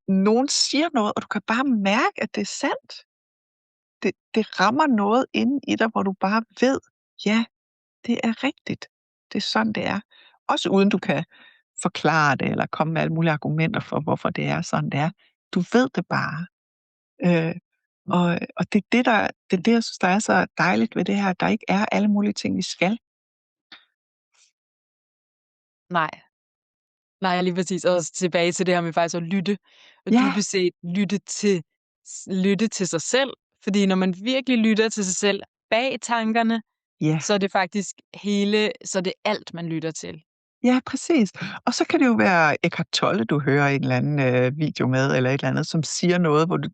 [SPEAKER 1] nogen siger noget, og du kan bare mærke, at det er sandt. Det rammer noget inde i dig, hvor du bare ved, ja, det er rigtigt. Det er sådan, det er. Også uden du kan forklare det, eller komme med alle mulige argumenter for, hvorfor det er sådan, det er. Du ved det bare. Og det er det, jeg synes, der er så dejligt ved det her, at der ikke er alle mulige ting, vi skal.
[SPEAKER 2] Nej. Nej, lige præcis. Og tilbage til det her med faktisk at lytte. Og
[SPEAKER 1] Ja,
[SPEAKER 2] dybest set lytte til sig selv. Fordi når man virkelig lytter til sig selv bag tankerne,
[SPEAKER 1] ja.
[SPEAKER 2] så er det faktisk så er det alt, man lytter til.
[SPEAKER 1] Ja, præcis. Og så kan det jo være Eckhart Tolle, du hører en eller anden video med, eller et eller andet, som siger noget, hvor du,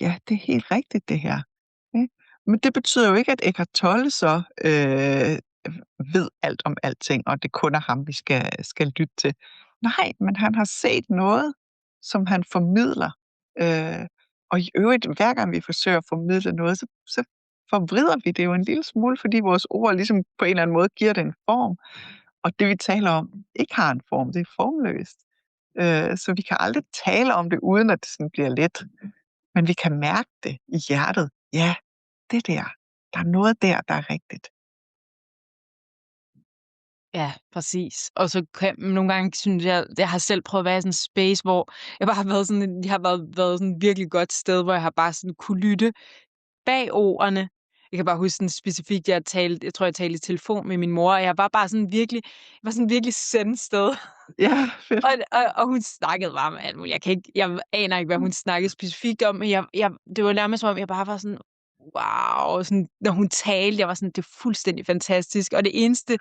[SPEAKER 1] ja, det er helt rigtigt, det her. Ikke? Men det betyder jo ikke, at Eckhart Tolle så ved alt om alting, og det kun er ham, vi skal lytte til. Nej, men han har set noget, som han formidler. Og i øvrigt, hver gang vi forsøger at formidle noget, så forvrider vi det jo en lille smule, fordi vores ord ligesom på en eller anden måde giver det en form. Og det, vi taler om, ikke har en form, det er formløst. Så vi kan aldrig tale om det, uden at det sådan bliver let. Men vi kan mærke det i hjertet. Ja, det der. Der er noget der er rigtigt.
[SPEAKER 2] Ja, præcis. Og så nogle gange synes jeg har selv prøvet at være i sådan en space, hvor jeg bare har været sådan, jeg har været sådan et virkelig godt sted, hvor jeg har bare sådan kunne lytte bag ordene. Jeg kan bare huske sådan specifikt, jeg tror, jeg talte i telefon med min mor, og jeg var bare sådan virkelig, sendt sted.
[SPEAKER 1] Ja, fedt.
[SPEAKER 2] Og hun snakkede bare med alt muligt. Jeg aner ikke, hvad hun snakkede specifikt om, men det var nærmest som om, jeg bare var sådan, wow, sådan, når hun talte, jeg var sådan, det er fuldstændig fantastisk. Og det eneste,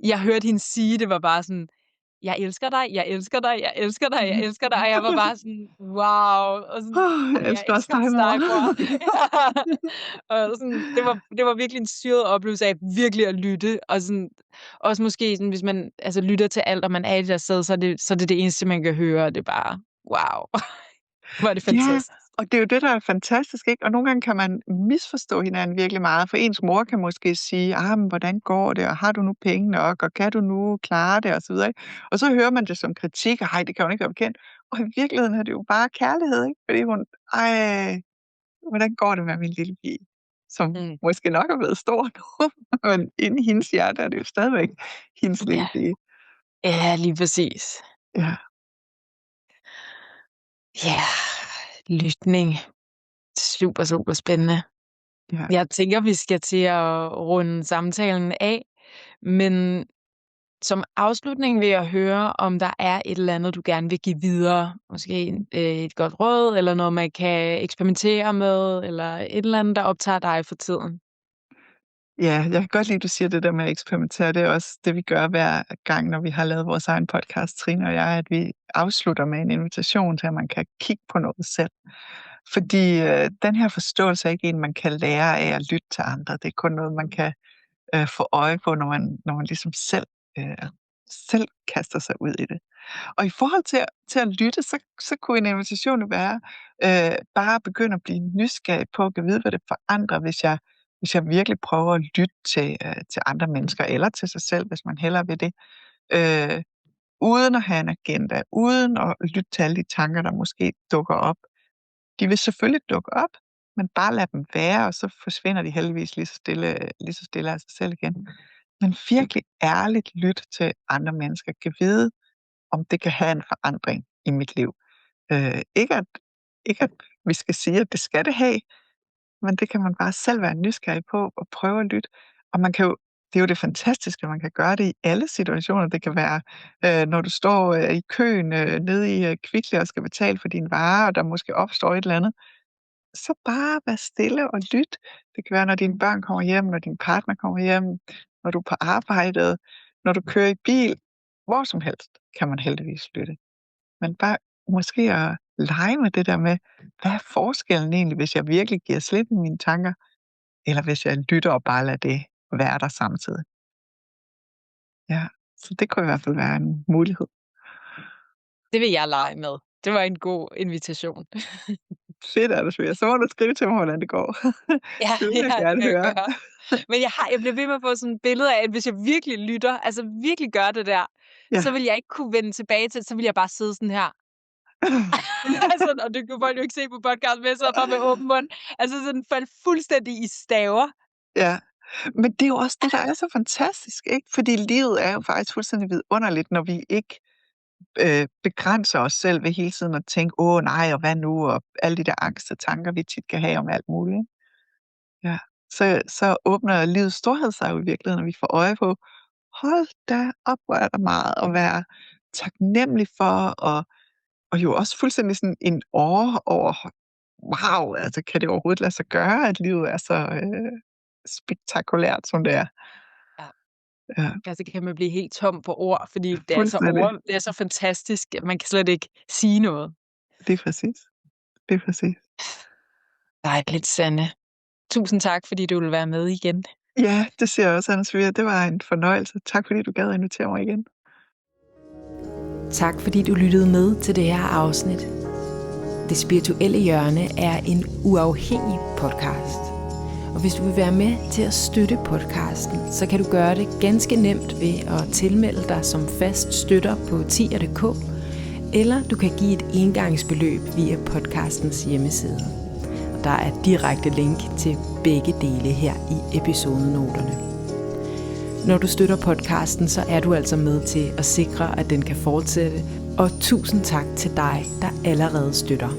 [SPEAKER 2] jeg hørte hende sige, det var bare sådan, jeg elsker dig, jeg elsker dig, jeg elsker dig, jeg elsker dig. Og jeg var bare sådan, wow. Og sådan,
[SPEAKER 1] Jeg elsker
[SPEAKER 2] jeg
[SPEAKER 1] også dig, mor.
[SPEAKER 2] Og sådan, det var virkelig en syret oplevelse af virkelig at lytte. Og sådan, også måske, sådan, hvis man altså, lytter til alt, og man er i det der sted, så er det eneste, man kan høre. Og det er bare, wow. Hvor er det
[SPEAKER 1] Ja,
[SPEAKER 2] fantastisk.
[SPEAKER 1] og det er jo det, der er fantastisk, ikke? Og nogle gange kan man misforstå hinanden virkelig meget, for ens mor kan måske sige, men hvordan går det, og har du nu penge nok, og kan du nu klare det, og så videre, ikke? Og så hører man det som kritik, og det kan hun ikke være bekendt. Og i virkeligheden er det jo bare kærlighed, ikke? Fordi hun, hvordan går det med min lille pige, som måske nok er blevet stor nu, men inde i hendes hjerte er det jo stadigvæk hendes lille pige.
[SPEAKER 2] Ja, lige præcis.
[SPEAKER 1] Ja.
[SPEAKER 2] Ja, lytning. Super, super spændende.
[SPEAKER 1] Ja.
[SPEAKER 2] Jeg tænker, vi skal til at runde samtalen af, men som afslutning vil jeg høre, om der er et eller andet, du gerne vil give videre. Måske et godt råd, eller noget, man kan eksperimentere med, eller et eller andet, der optager dig for tiden.
[SPEAKER 1] Ja, jeg kan godt lide, at du siger det der med at eksperimentere. Det er også det, vi gør hver gang, når vi har lavet vores egen podcast, Trine og jeg, at vi afslutter med en invitation til, at man kan kigge på noget selv. Fordi den her forståelse er ikke en, man kan lære af at lytte til andre. Det er kun noget, man kan få øje på, når man ligesom selv selv kaster sig ud i det. Og i forhold til at lytte, så kunne en invitation jo være bare at begynde at blive nysgerrig på at vide, hvad det forandrer, hvis jeg virkelig prøver at lytte til andre mennesker, eller til sig selv, hvis man hellere vil det. Uden at have en agenda, uden at lytte til alle de tanker, der måske dukker op. De vil selvfølgelig dukke op, men bare lad dem være, og så forsvinder de heldigvis lige så stille af sig selv igen. Men virkelig ærligt lytte til andre mennesker, kan vide, om det kan have en forandring i mit liv. Ikke at vi skal sige, at det skal det have, men det kan man bare selv være nysgerrig på og prøve at lytte. Og man kan jo, det er jo det fantastiske, at man kan gøre det i alle situationer. Det kan være, når du står i køen nede i Kvickly og skal betale for dine varer, og der måske opstår et eller andet. Så bare vær stille og lyt. Det kan være, når dine børn kommer hjem, når din partner kommer hjem, når du er på arbejdet, når du kører i bil. Hvor som helst kan man heldigvis lytte. Men bare måske at lege med det der med, hvad er forskellen egentlig, hvis jeg virkelig giver slip i mine tanker, eller hvis jeg lytter og bare lader det være der samtidig. Ja, så det kunne i hvert fald være en mulighed.
[SPEAKER 2] Det vil jeg lege med. Det var en god invitation.
[SPEAKER 1] Fedt er det, Svea. Så må du skrive til mig, hvordan det går.
[SPEAKER 2] Ja,
[SPEAKER 1] Det vil jeg gerne
[SPEAKER 2] kan
[SPEAKER 1] høre.
[SPEAKER 2] gøre. Men jeg bliver ved med at få sådan et billede af, at hvis jeg virkelig lytter, altså virkelig gør det der,
[SPEAKER 1] Ja.
[SPEAKER 2] så vil jeg ikke kunne vende tilbage til det, så vil jeg bare sidde sådan her. Altså, og det kunne folk jo ikke se på podcast, men jeg sidder bare med åben mund. Altså sådan faldt fuldstændig i staver.
[SPEAKER 1] Ja, men det er jo også det, der er så fantastisk, ikke? Fordi livet er jo faktisk fuldstændig vidunderligt, når vi ikke begrænser os selv ved hele tiden at tænke, nej, og hvad nu? Og alle de der angste tanker, vi tit kan have om alt muligt. Ikke? Ja, så åbner livets storhed sig jo i virkeligheden, når vi får øje på, hold da op, hvor er der meget at være taknemmelig for, og jo også fuldstændig sådan en over, wow, altså kan det overhovedet lade sig gøre, at livet er så spektakulært, som det er. Ja.
[SPEAKER 2] Altså kan man blive helt tom for ord, fordi det er så fantastisk, at man kan slet ikke sige noget.
[SPEAKER 1] Det er præcis.
[SPEAKER 2] Dejligt, Sanne. Tusind tak, fordi du ville være med igen.
[SPEAKER 1] Ja, det siger jeg også, Anna-Sophia. Det var en fornøjelse. Tak, fordi du gad at invitere mig igen.
[SPEAKER 3] Tak, fordi du lyttede med til det her afsnit. Det Spirituelle Hjørne er en uafhængig podcast. Og hvis du vil være med til at støtte podcasten, så kan du gøre det ganske nemt ved at tilmelde dig som fast støtter på tier.dk, eller du kan give et engangsbeløb via podcastens hjemmeside. Og der er direkte link til begge dele her i episodenoterne. Når du støtter podcasten, så er du altså med til at sikre, at den kan fortsætte. Og tusind tak til dig, der allerede støtter.